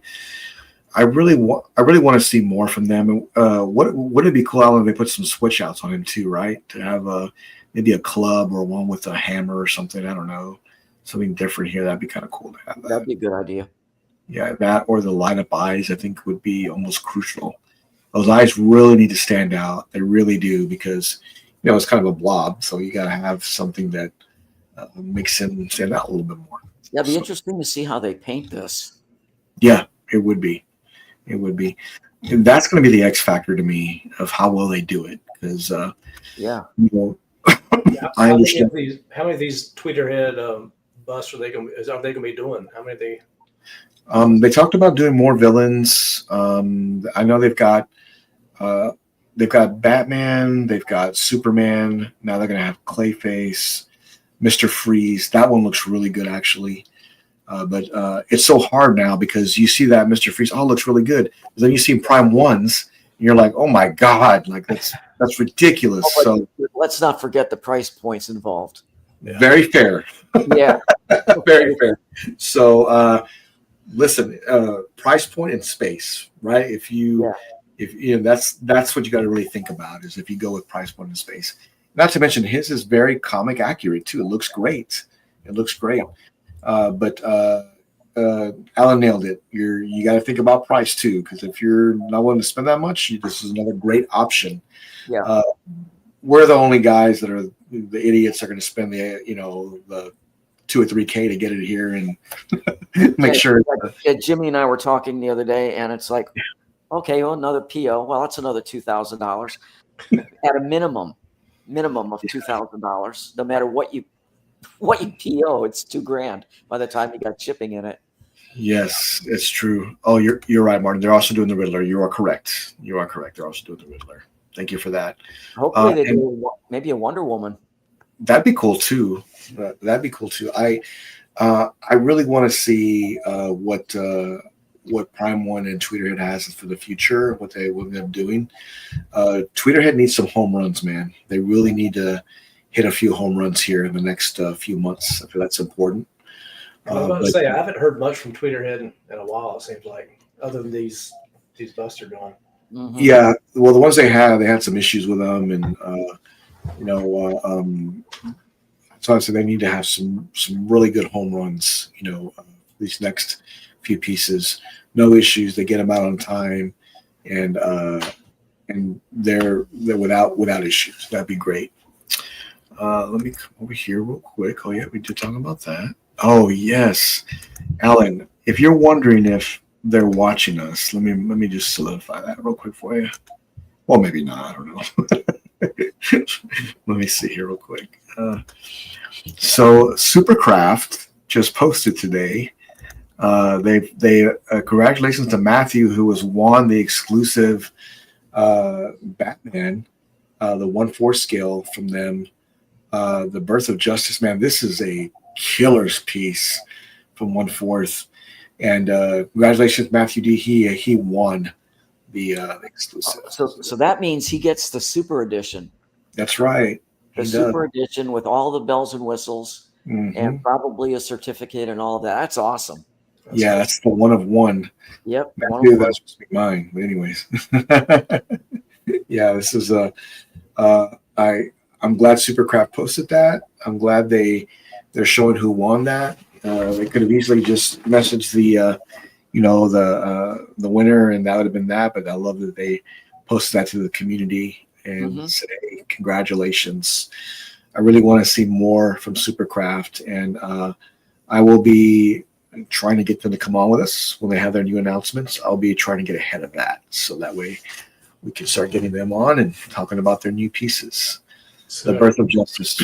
really want to see more from them. Would it be cool, Alan, if they put some switch outs on him too, right? To have maybe a club or one with a hammer or something. I don't know, something different here. That'd be kind of cool to have that. That'd be a good idea. Yeah, that or the lineup eyes, I think, would be almost crucial. Those eyes really need to stand out. They really do, because it's kind of a blob, so you got to have something that makes him stand out a little bit more. Yeah, it'd be interesting to see how they paint this. Yeah, it would be. It would be. And that's going to be the X factor to me of how well they do it, because yeah, I understand. How many of these Tweeterhead busts are they going to be doing? How many they? They talked about doing more villains. I know they've got Batman, they've got Superman. Now they're going to have Clayface, Mr. Freeze. That one looks really good, actually. But it's so hard now, because you see that Mr. Freeze, oh, looks really good. But then you see Prime Ones, and you're like, oh my God, like that's ridiculous. So let's not forget the price points involved. Yeah. Very fair. Yeah, very fair. So listen, price point and space, right? If that's what you got to really think about, is if you go with price point and space. Not to mention, his is very comic accurate too. It looks great. But Alan nailed it. You got to think about price too, because if you're not willing to spend that much, this is another great option. Yeah, we're the only guys that are the idiots that are going to spend the $2,000 or $3,000 to get it here and make sure. Jimmy and I were talking the other day, and it's like, okay, well, another PO. Well, that's another $2,000 at a minimum of $2,000. No matter what you PO, it's $2,000 by the time you got shipping in it. Yes, it's true. Oh, you're right, Martin. They're also doing the Riddler. You are correct. They're also doing the Riddler. Thank you for that. Hopefully they do maybe a Wonder Woman. That'd be cool too. I really want to see what Prime One and Tweeterhead has for the future. What they're doing. Tweeterhead needs some home runs, man. They really need to hit a few home runs here in the next few months. I feel that's important. I was about to say, I haven't heard much from Tweeterhead in a while, it seems like, other than these busts are going. Mm-hmm. Yeah, well, the ones they had some issues with them, and so I said they need to have some really good home runs. These next few pieces, no issues. They get them out on time, and they're without issues. That'd be great. Let me come over here real quick. Oh yeah, we did talk about that. Oh yes, Alan. If you're wondering if they're watching us, let me just solidify that real quick for you. Well, maybe not. I don't know. Let me see here real quick. So Superkraft just posted today. They congratulations to Matthew, who has won the exclusive Batman, the 1/4 scale from them. The Birth of Justice, man, this is a killer's piece from 1/4, and congratulations, Matthew D. He won the exclusive. So that means he gets the Super Edition. That's right. The Super Edition with all the bells and whistles, mm-hmm. and probably a certificate and all of that. That's awesome. That's the 1 of 1. Yep. Matthew, that's supposed to be mine. But anyways, yeah, this is I'm glad Superkraft posted that. I'm glad they're showing who won that. They could have easily just messaged the winner, and that would have been that. But I love that they posted that to the community and say congratulations. I really want to see more from Superkraft, and I will be trying to get them to come on with us when they have their new announcements. I'll be trying to get ahead of that, so that way we can start getting them on and talking about their new pieces. The Birth of Justice,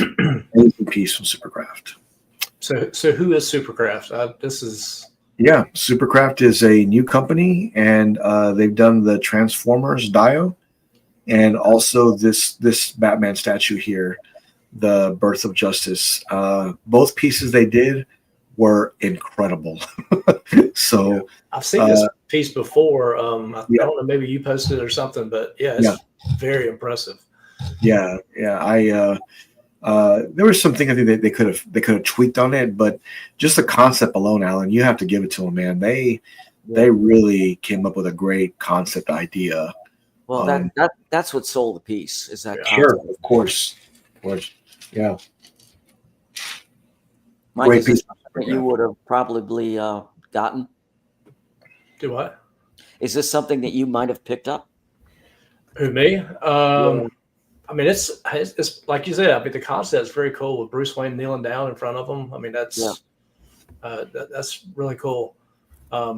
amazing piece from Superkraft. So who is Superkraft? Superkraft is a new company, and they've done the Transformers Dio, and also this Batman statue here, the Birth of Justice. Both pieces they did were incredible. So I've seen this piece before. I don't know, maybe you posted it or something, but it's very impressive. Yeah. There were some things I think they could have tweaked on it, but just the concept alone, Alan, you have to give it to them, man. They really came up with a great concept idea. Well, that's what sold the piece, is that concept. Sure, of course, yeah. Mike, great piece that you would have probably gotten. Do what? Is this something that you might have picked up? Who, me? I mean, it's like you said. I mean, the concept is very cool with Bruce Wayne kneeling down in front of him. I mean, that's really cool. I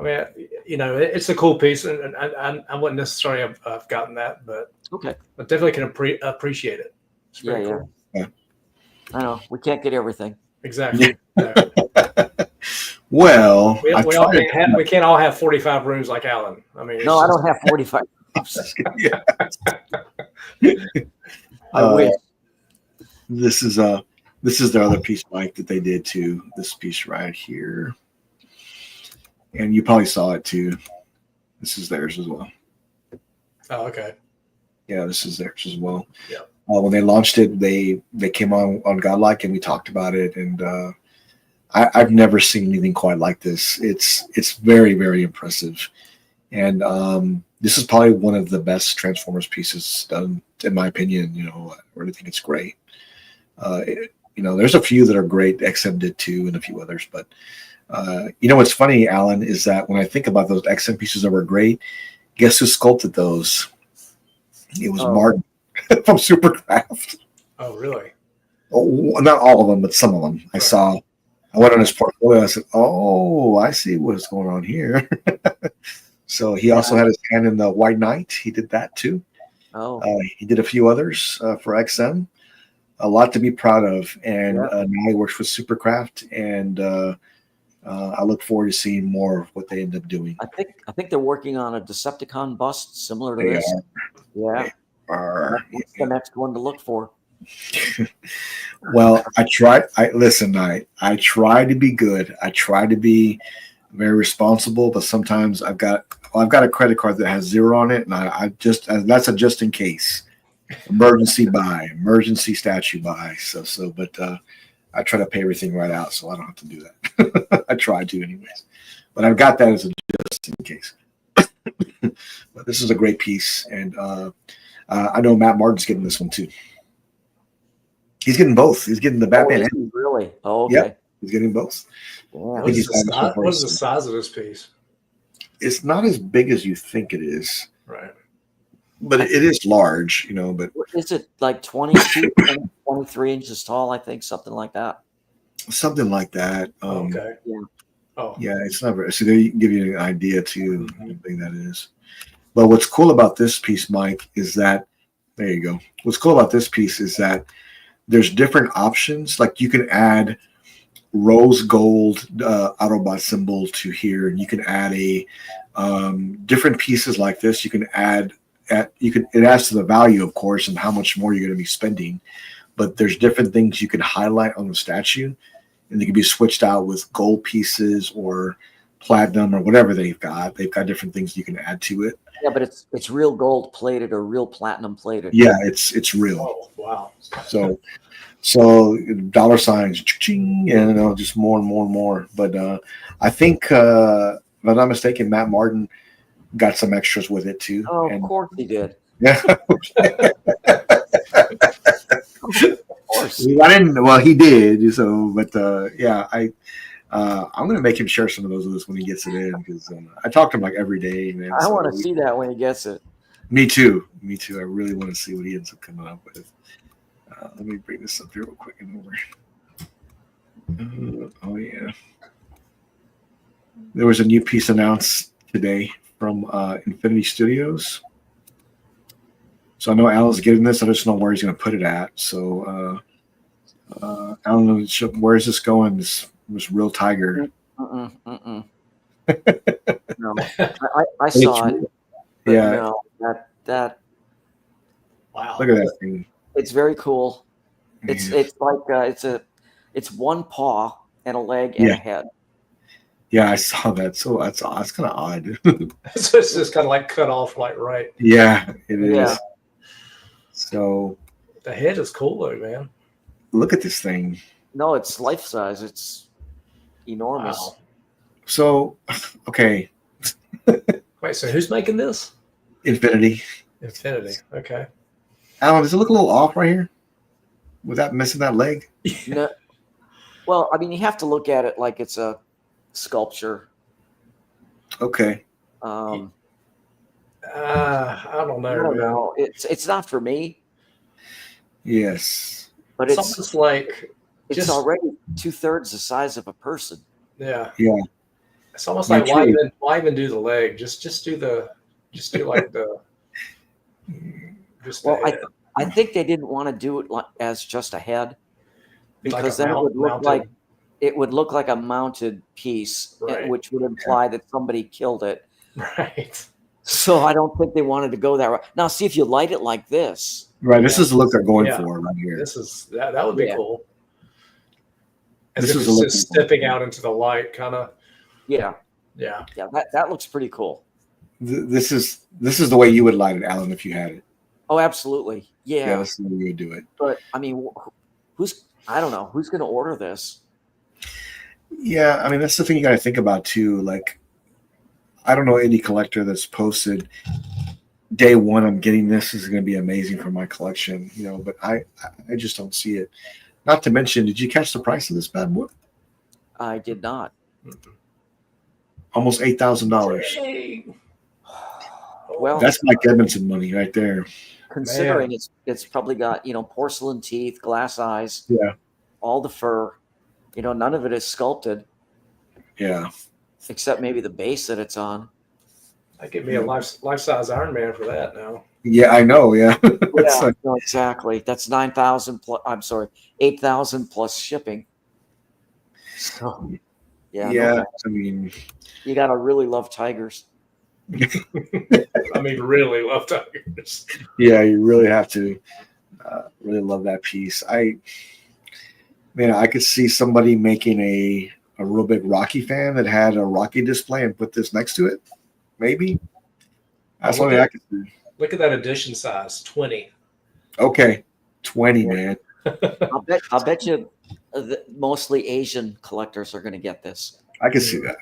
mean, it's a cool piece, and I wouldn't necessarily have gotten that, but okay, I definitely can appreciate it. It's very cool. Yeah. I know we can't get everything. Exactly. Well, we can't all have 45 rooms like Alan. I mean, I don't have 45. Yeah. I wish. This is the other piece, Mike, that they did too. This piece right here, and you probably saw it too. This is theirs as well. Oh, okay. Yeah, this is theirs as well. Yeah. When they launched it, they came on Godlike, and we talked about it, and I've never seen anything quite like this. It's very, very impressive, and this is probably one of the best Transformers pieces done, in my opinion. I really think it's great. There's a few that are great. XM did too, and a few others. But what's funny, Alan, is that when I think about those XM pieces that were great, guess who sculpted those? It was Martin from Superkraft. Oh, really? Oh, not all of them, but some of them. Right. I went on his portfolio. I said, "Oh, I see what's going on here." So he also had his hand in the White Knight. He did that too. Oh, he did a few others for XM. A lot to be proud of, and now he works with Superkraft, and I look forward to seeing more of what they end up doing. I think they're working on a Decepticon bust similar to this. Yeah, what's the next one to look for? Well, I try to be good. I try to be very responsible, but sometimes I've got a credit card that has 0 on it, and that's a just in case emergency statue buy. But I try to pay everything right out, so I don't have to do that. I try to anyways, but I've got that as a just in case. But this is a great piece, and I know Matt Martin's getting this one too. He's getting both. He's getting the Batman. Really? Oh, okay. Yep, he's getting both. Yeah. What is the size of this piece? It's not as big as you think it is. Right. But it is large, but is it like 22, 23 inches tall? I think something like that. Something like that. Okay. Yeah. Oh. Yeah, it's not very. So they give you an idea too how big that is. But what's cool about this piece, Mike, is that there you go. What's cool about this piece is that there's different options. Like you can add rose gold Autobot symbol to here, and you can add a different pieces like this. You can add. It adds to the value, of course, and how much more you're going to be spending. But there's different things you can highlight on the statue, and they can be switched out with gold pieces or platinum or whatever they've got. They've got different things you can add to it. Yeah, but it's real gold plated or real platinum plated. Yeah, it's real. Oh, wow. So dollar signs, and just more and more and more. But I think, if I'm not mistaken, Matt Martin got some extras with it too. Oh, of course he did. Yeah. Of course. Well, he did. So, but I'm gonna make him share some of those with us when he gets it in, because I talk to him like every day, man. I want to see that when he gets it. Me too. I really want to see what he ends up coming up with. Let me bring this up here real quick and over. Oh yeah. There was a new piece announced today from Infinity Studios. So I know Alan's getting this. I just don't know where he's going to put it at. So Alan, where is this going? This real tiger. No, I saw it. Yeah. No, that. Wow. Look at that thing. It's very cool. It's like it's one paw and a leg and a head. Yeah, I saw that. So that's kind of odd. So it's just kind of like cut off, like right. Yeah, it is. Yeah. So The head is cool though, man. look at this thing. No, it's life size. It's enormous. Wow. So, okay, Wait, so who's making this? Infinity. Infinity. Okay. Alan, does it look a little off right here? Without missing that leg? No, well, I mean, you have to look at it like it's a sculpture. Okay. I don't know. I don't know. It's not for me, Yes. but It's almost like it's already 2/3 the size of a person. yeah. Yeah. It's almost Yeah, like true. why even do the leg? Just do like the just the Well, head. I think they didn't want to do it as just a head, because Like a then it would look mounted- like a mounted piece, Right. which would imply that somebody killed it. right. So I don't think they wanted to go that route. Now, see if you light it like this. Right. This is the look they're going Yeah. for right here. This is that would be Yeah. cool. As This if is it's a just look- stepping out into the light, kind of. Yeah, Yeah. that looks pretty cool. This is the way you would light it, Alan, if you had it. Oh, absolutely. Yeah, this is the way you would do it. But I mean, I don't know who's going to order this. Yeah, I mean that's the thing you got to think about too. Like, I don't know any collector that's posted day one. I'm getting this. This is going to be amazing for my collection, But I just don't see it. Not to mention, did you catch the price of this bad boy? I did not. Almost $8,000. Hey. Well, That's Mike Edmondson money right there. considering it's probably got porcelain teeth, glass eyes, Yeah, all the fur. None of it is sculpted yeah. except maybe the base that it's on. I give me a life-size Iron Man for that now. Yeah, I know. Yeah, It's like- No, exactly. That's 9,000 plus. I'm sorry, 8,000 plus shipping. So, yeah. yeah. no, I mean, you gotta really love tigers. I mean, really love tigers. yeah, you really have to really love that piece. I could see somebody making a real big Rocky fan that had a Rocky display and put this next to it. Maybe that's only I could see. Look at that edition size, 20. Okay, 20, man. I'll bet you mostly Asian collectors are going to get this. I could see that.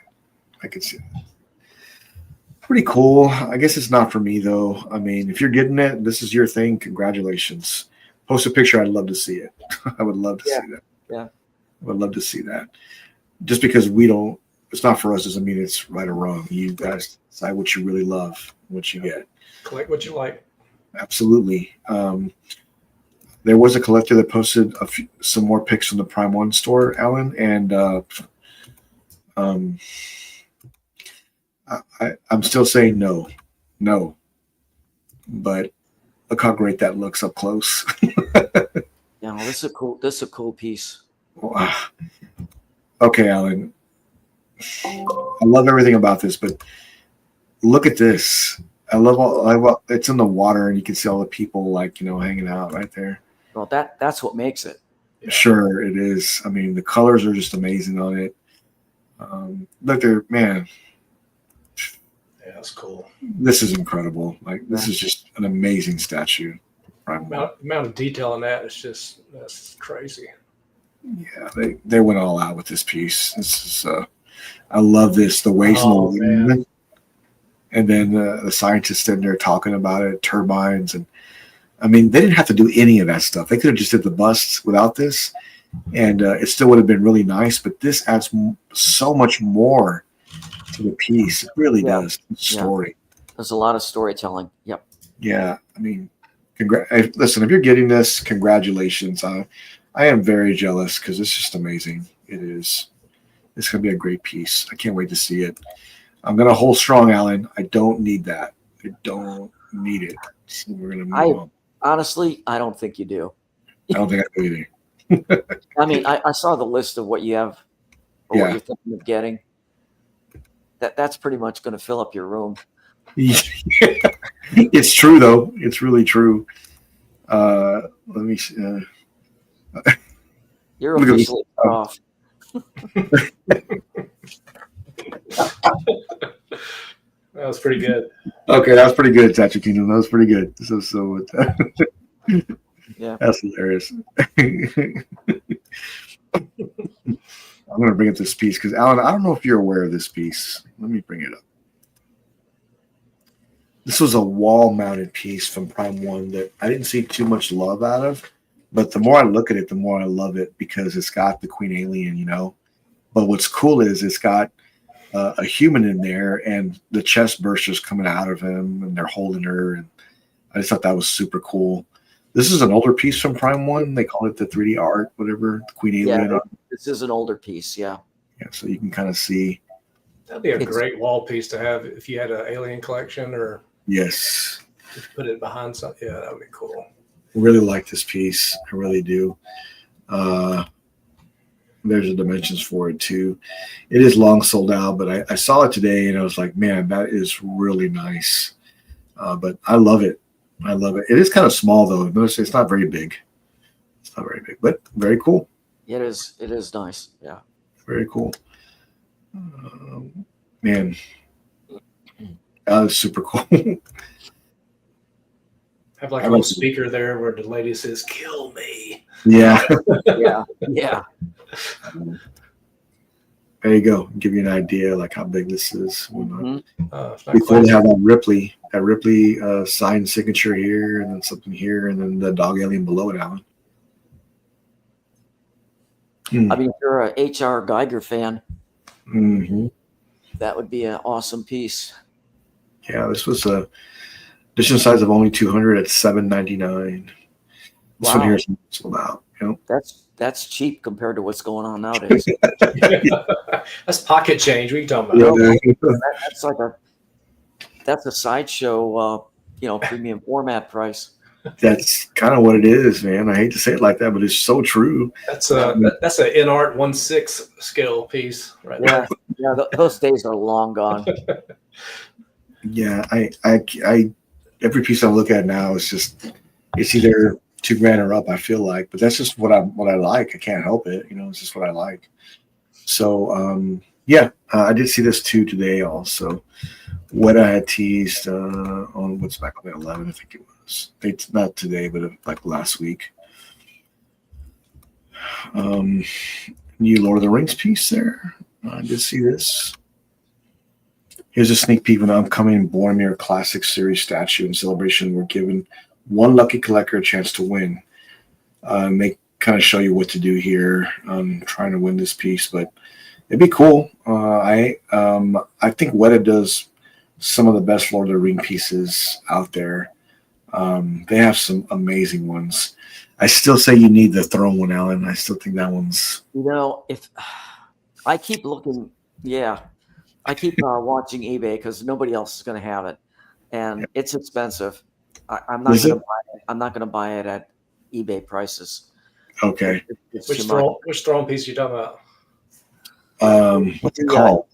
Pretty cool. I guess it's not for me though. I mean, if you're getting it, this is your thing. Congratulations. Post a picture. I'd love to see it. I would love to see that. Yeah. I would love to see that. Just because it's not for us doesn't mean it's right or wrong. You guys decide what you really love, what you get. Collect what you like. Absolutely. There was a collector that posted some more pics from the Prime One store, Alan, and I'm still saying no. But look how great that looks up close. Yeah, well, this is a cool piece. Okay, Alan. I love everything about this, but look at this. I love it's in the water, and you can see all the people hanging out right there. Well, that's what makes it. Yeah. Sure, it is. I mean, the colors are just amazing on it. Look there, man. Yeah, that's cool. This is incredible. This is just an amazing statue. Amount of detail in that's crazy. Yeah, they went all out with this piece. This is I love this. The waves in the wind. Man. And then the scientists sitting there talking about it, turbines, and I mean, they didn't have to do any of that stuff. They could have just did the busts without this, and it still would have been really nice. But this adds so much more to the piece. It really does. The story. There's a lot of storytelling. Yep. Yeah, I mean, listen, if you're getting this, congratulations. I am very jealous because it's just amazing. It is. It's going to be a great piece. I can't wait to see it. I'm going to hold strong, Alan. I don't need that. I don't need it. So we're going to move on. Honestly, I don't think you do. I don't think I do either. I mean, I saw the list of what you have or what you're thinking of getting. That's pretty much going to fill up your room. It's true, though. It's really true. Let me see. You're officially off. That was pretty good. Okay, that was pretty good, Tattoo Kingdom. That was pretty good. So Yeah. that's hilarious. I'm going to bring up this piece because, Alan, I don't know if you're aware of this piece. Let me bring it up. This was a wall-mounted piece from Prime 1 that I didn't see too much love out of, but the more I look at it, the more I love it because it's got the Queen Alien, But what's cool is it's got a human in there, and the chest bursters coming out of him, and they're holding her, and I just thought that was super cool. This is an older piece from Prime 1. They call it the 3D art, whatever, the Queen Alien. Yeah, this is an older piece, yeah. Yeah, so you can kind of see. That'd be a great wall piece to have if you had an Alien collection or Yes. just put it behind something. Yeah, that would be cool. I really like this piece. I really do. There's the dimensions for it too. It is long sold out, but I saw it today and I was like, man, that is really nice. But I love it. I love it. It is kind of small though. Notice it's not very big. It's not very big, but very cool. It is. It is nice. Yeah. Very cool. Man, that was super cool. Have like a little speaker there where the lady says, "Kill me." Yeah. Yeah. There you go. Give you an idea like how big this is. Mm-hmm. Before they have that Ripley signed signature here, and then something here, and then the dog alien below it, Alan. I mean, if you're a H.R. Geiger fan, that would be an awesome piece. Yeah, this was a edition size of only 200 at $7.99. This one here is sold out. That's cheap compared to what's going on nowadays. That's pocket change. We can talk about. That's a sideshow, premium format price. That's kind of what it is, man. I hate to say it like that, but it's so true. That's an InArt 1/6 scale piece, right? Yeah, yeah. Those days are long gone. Yeah, I every piece I look at now is just it's either $2,000 or up. I feel like, but that's just what I like. I can't help it. It's just what I like. So I did see this too today also. What I had teased on what's back on the 11, I think it was. It's not today, but like last week. New Lord of the Rings piece there. I did see this. Here's a sneak peek of an upcoming Boromir Classic Series statue. In celebration, we're giving one lucky collector a chance to win. They kind of show you what to do here. Trying to win this piece, but it'd be cool. I think Weta does some of the best Lord of the Ring pieces out there. They have some amazing ones. I still say you need the throne one, Alan. I still think that one's. If I keep looking, I keep watching eBay because nobody else is going to have it, and it's expensive. I'm not going to buy it. I'm not going to buy it at eBay prices. Okay. Which throne piece are you talking about? What's it called?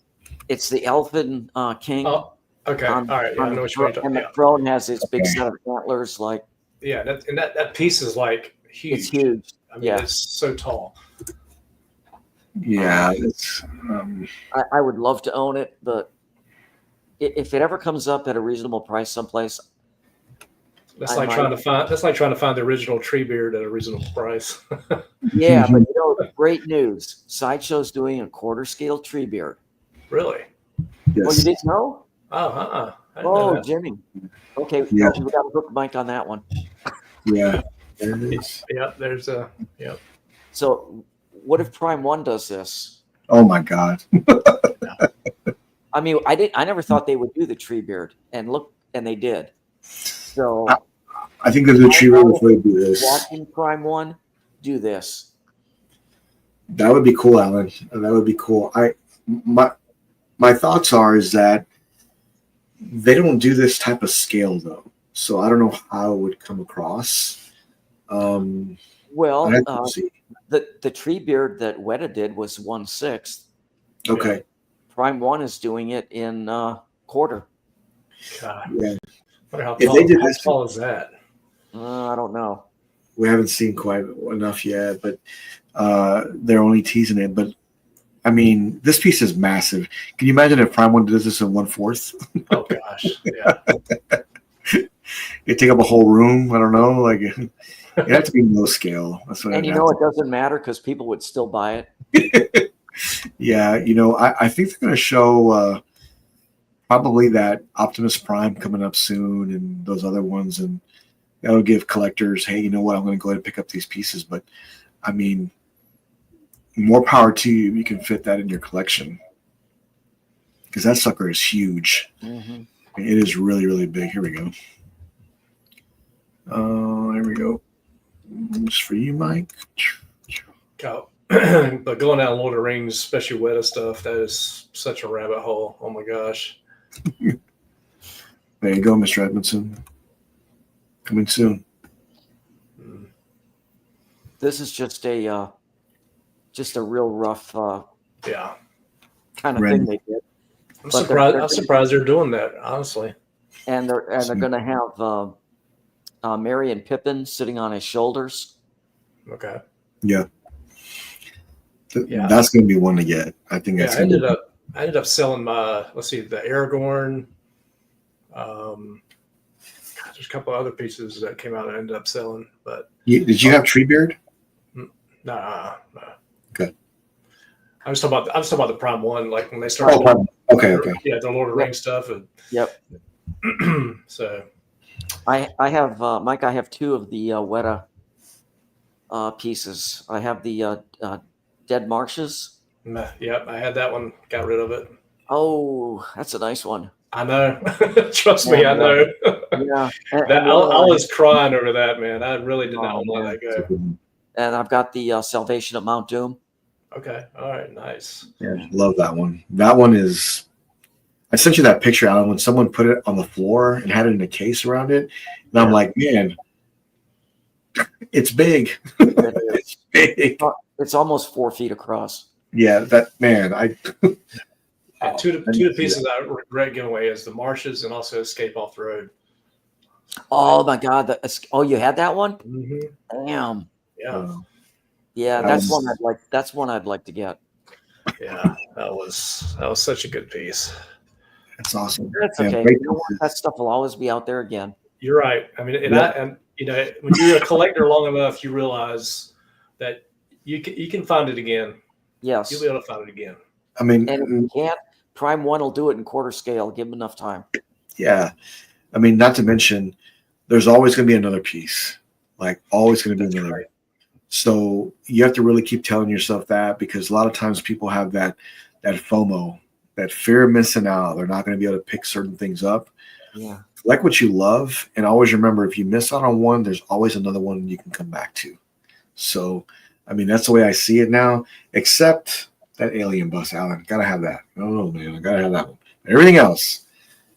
It's the Elfin King. Oh, okay. All right. I know what you're talking about. And the throne has its big set of antlers, like. Yeah, that piece is like huge. It's huge. I mean, it's so tall. Yeah, it's. I would love to own it, but if it ever comes up at a reasonable price someplace, that's like trying to find the original Treebeard at a reasonable price. Yeah, but great news! Sideshow's doing a quarter scale Treebeard. Really? Yes. Oh, you didn't know? Oh, Jimmy. Okay, we got a hook mic on that one. Yeah, there it is. Yeah, there's a. Yep. So, what if Prime 1 does this? Oh my God! I mean, I never thought they would do the Treebeard, and they did. So, I think there's a Treebeard before they do this. Watching Prime 1 do this. That would be cool, Alan. That would be cool. My thoughts is that they don't do this type of scale though, so I don't know how it would come across. The Treebeard that Weta did was 1/6. Okay. Prime 1 is doing it in quarter. God. Yeah. How tall is that? I don't know. We haven't seen quite enough yet, but they're only teasing it. But I mean, this piece is massive. Can you imagine if Prime 1 does this in 1/4? Oh gosh, yeah. It take up a whole room. I don't know. Like it have to be low scale. That's what. And you know, it doesn't matter because people would still buy it. Yeah, you know, I think they're going to show probably that Optimus Prime coming up soon, and those other ones, and that'll give collectors, hey, you know what? I'm going to go ahead and pick up these pieces. But I mean, more power to you. You can fit that in your collection because that sucker is huge. Mm-hmm. It is really, really big. Here we go. There we go. Just for you, Mike. But going down Lord of the Rings, especially Weta stuff, that is such a rabbit hole. Oh my gosh. There you go, Mr. Edmondson. Coming soon. This is just a real rough yeah kind of thing they did. I'm surprised they're doing that, honestly. And they're going to have Merry and Pippin sitting on his shoulders. Okay. Yeah. That's going to be one to get. I think that's. I ended up selling my. Let's see, the Aragorn. There's a couple other pieces that came out. I ended up selling, but did you have Treebeard? Nah. Okay. I was talking about the Prime 1, like when they started. Oh, okay. Yeah, the Lord of the Rings stuff. And, yep. So. I have Mike. I have 2 of the Weta pieces. I have the Dead Marshes. Yep, I had that one. Got rid of it. Oh, that's a nice one. I know. Trust me, I know. Yeah. I was crying over that, man. I really did not want to let that go. And I've got the Salvation of Mount Doom. Okay. All right. Nice. Yeah, love that one. That one is. I sent you that picture, Alan, when someone put it on the floor and had it in a case around it, and I'm like, man, it's big. It's big. It's almost 4 feet across. Yeah, that man. Two of the pieces I regret giving away is the Marshes and also Escape Off the Road. Oh my God! You had that one? Mm-hmm. Damn. Yeah. Yeah, that's one I'd like. That's one I'd like to get. Yeah, that was such a good piece. That's awesome. That's okay. That stuff will always be out there again. You're right. I mean, and you know, when you're a collector long enough, you realize that you can find it again. Yes, you'll be able to find it again. I mean, and if you can't, Prime 1 will do it in quarter scale. Give them enough time. Yeah, I mean, not to mention, there's always going to be another piece. Like, always going to be another. Right. So you have to really keep telling yourself that, because a lot of times people have that FOMO, that fear of missing out. They're not going to be able to pick certain things up. Yeah. Like what you love, and always remember, if you miss out on one, there's always another one you can come back to. So, I mean, that's the way I see it now, except that alien bus, Alan. Got to have that. No, man. I got to have that one. Everything else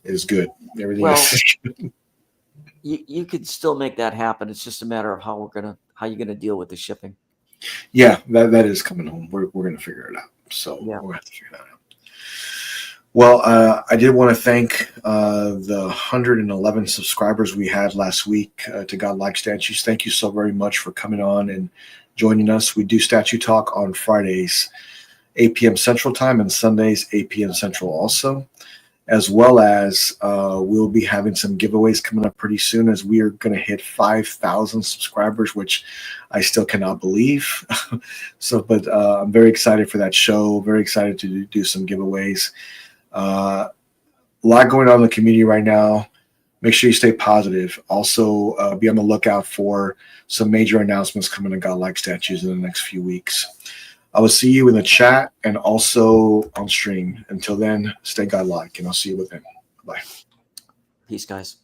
is good. Everything else is good. You could still make that happen. It's just a matter of how you're gonna deal with the shipping. Yeah, that is coming home. We're gonna figure it out. So yeah. We're gonna have to figure that out. Well, I did want to thank the 111 subscribers we had last week to Godlike Statues. Thank you so very much for coming on and joining us. We do Statue Talk on Fridays, 8 p.m. Central Time, and Sundays, 8 p.m. Central also. As well as we'll be having some giveaways coming up pretty soon, as we are going to hit 5,000 subscribers, which I still cannot believe. But I'm very excited for that show. Very excited to do some giveaways. A lot going on in the community right now. Make sure you stay positive. Also, be on the lookout for some major announcements coming to Godlike Statues in the next few weeks. I will see you in the chat and also on stream. Until then, stay godlike, and I'll see you within. Bye. Peace, guys.